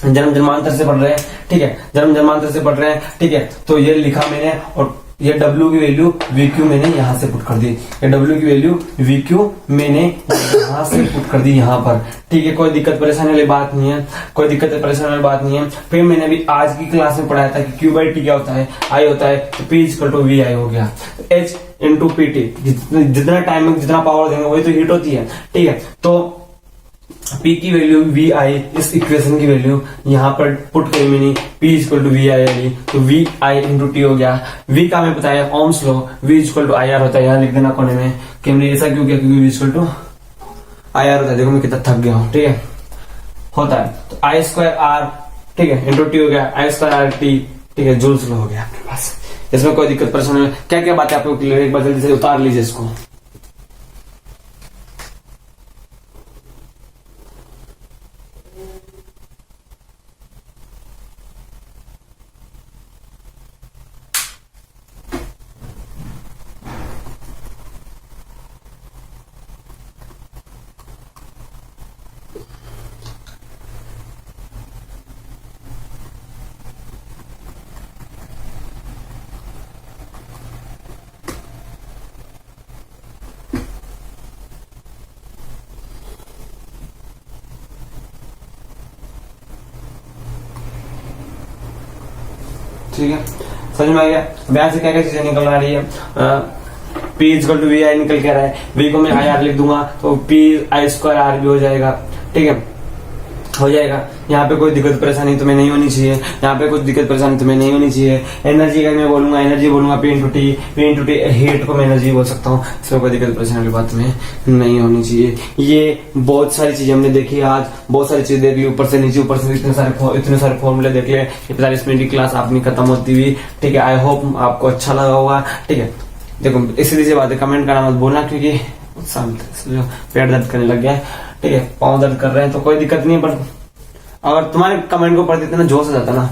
जन्मांतर से पढ़ रहे हैं, ठीक है, जन्मांतर से पढ़ रहे हैं, ठीक है। तो ये लिखा मैंने, और ये W की वैल्यू VQ मैंने यहाँ से पुट कर दी, ये W की वैल्यू VQ मैंने यहाँ से पुट कर दी यहाँ पर, ठीक है। कोई दिक्कत परेशानी वाली बात नहीं है, फिर मैंने भी आज की क्लास में पढ़ाया था कि Q बाई टी क्या होता है, I होता है, तो P इक्वल टू वी आई हो गया, H इंटू पी टी, जितना टाइम में जितना पावर देंगे वही तो हीट होती है, ठीक है। तो P की वैल्यू वी आई, इस इक्वेशन की वैल्यू यहाँ पर पुट करी मैंने, P इक्वल टू वी आई आई, तो वी आई इंटू टी हो गया। V का हमें पता है Ohm's law, V equal to I R होता है, यहाँ लिख देना कोने में कि हमने ऐसा क्यों किया, क्योंकि V equal to I R होता है। देखो मैं कितना थक गया हूँ, ठीक है, होता है, तो आई स्क्वायर आर, ठीक है, इंटू टी हो गया, आई स्क्वायर आर टी, ठीक है, जूल्स लॉ हो गया आपके पास। इसमें कोई दिक्कत परेशानी, क्या क्या बातें आपको क्लियर, एक बार जल्दी से उतार लीजिए इसको। ठीक है, समझ में आ गया। यहाँ से क्या क्या चीजें निकल आ रही है, P इक्वल टू वी आई निकल के आ रहा है, V को मैं आई आर लिख दूंगा तो P आई स्क्वायर आर भी हो जाएगा, ठीक है, हो जाएगा। यहाँ पे कोई दिक्कत परेशानी तुम्हें नहीं होनी चाहिए, एनर्जी का मैं बोलूंगा, P इंटू टी, हीट को मैं एनर्जी बोल सकता हूँ, इसमें कोई दिक्कत परेशानी की बात तुम्हें नहीं होनी चाहिए। ये बहुत सारी चीजें हमने देखी आज, बहुत सारी चीजें देख ली, ऊपर से नीचे, इतने सारे फॉर्मूले देख ले। 45 मिनट की क्लास अपनी खत्म होती हुई, ठीक है। आई होप आपको अच्छा लगा होगा, ठीक है। देखो इसी से बातें कमेंट करना मत बोलना, क्योंकि पेट दर्द करने लग गया है, ठीक है, पाँव दर्द कर रहे हैं, तो कोई दिक्कत नहीं है, पर अगर तुम्हारे कमेंट को पढ़ते इतना जोश आ जाता ना,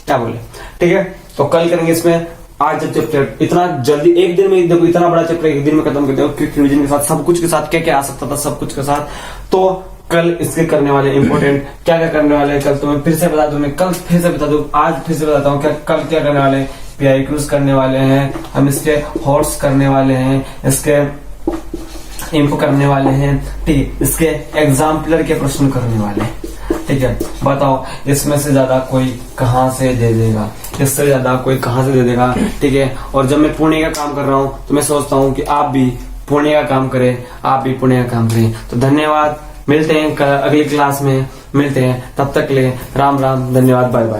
क्या बोले, ठीक है। तो कल करेंगे इसमें, आज जब चैप्टर इतना जल्दी एक दिन में, देखो इतना बड़ा चैप्टर एक दिन में खत्म करते हो, क्विक रिवीजन के साथ, सब कुछ के साथ, क्या क्या आ सकता था सब कुछ के साथ। तो कल इसके करने वाले इंपॉर्टेंट क्या क्या करने वाले हैं, कल तुम्हें फिर से बता दूं, मैं कल फिर से बता दूं, आज फिर से बताता हूँ क्या कल क्या करने वाले हैं। PIQs करने वाले हैं, हम इसके हॉट्स करने वाले हैं, इसके इंफ करने वाले हैं, ठीक है, इसके एग्जाम्पलर के प्रश्न करने वाले हैं। ठीक है, बताओ इसमें से ज्यादा कोई कहाँ से दे देगा, इससे ज्यादा कोई कहाँ से दे देगा। ठीक है, और जब मैं पुणे का काम कर रहा हूँ तो मैं सोचता हूँ कि आप भी पुणे का काम करें, आप भी पुणे का काम करें। तो धन्यवाद, मिलते हैं अगली क्लास में, मिलते हैं, तब तक ले राम राम, धन्यवाद, बाय बाय।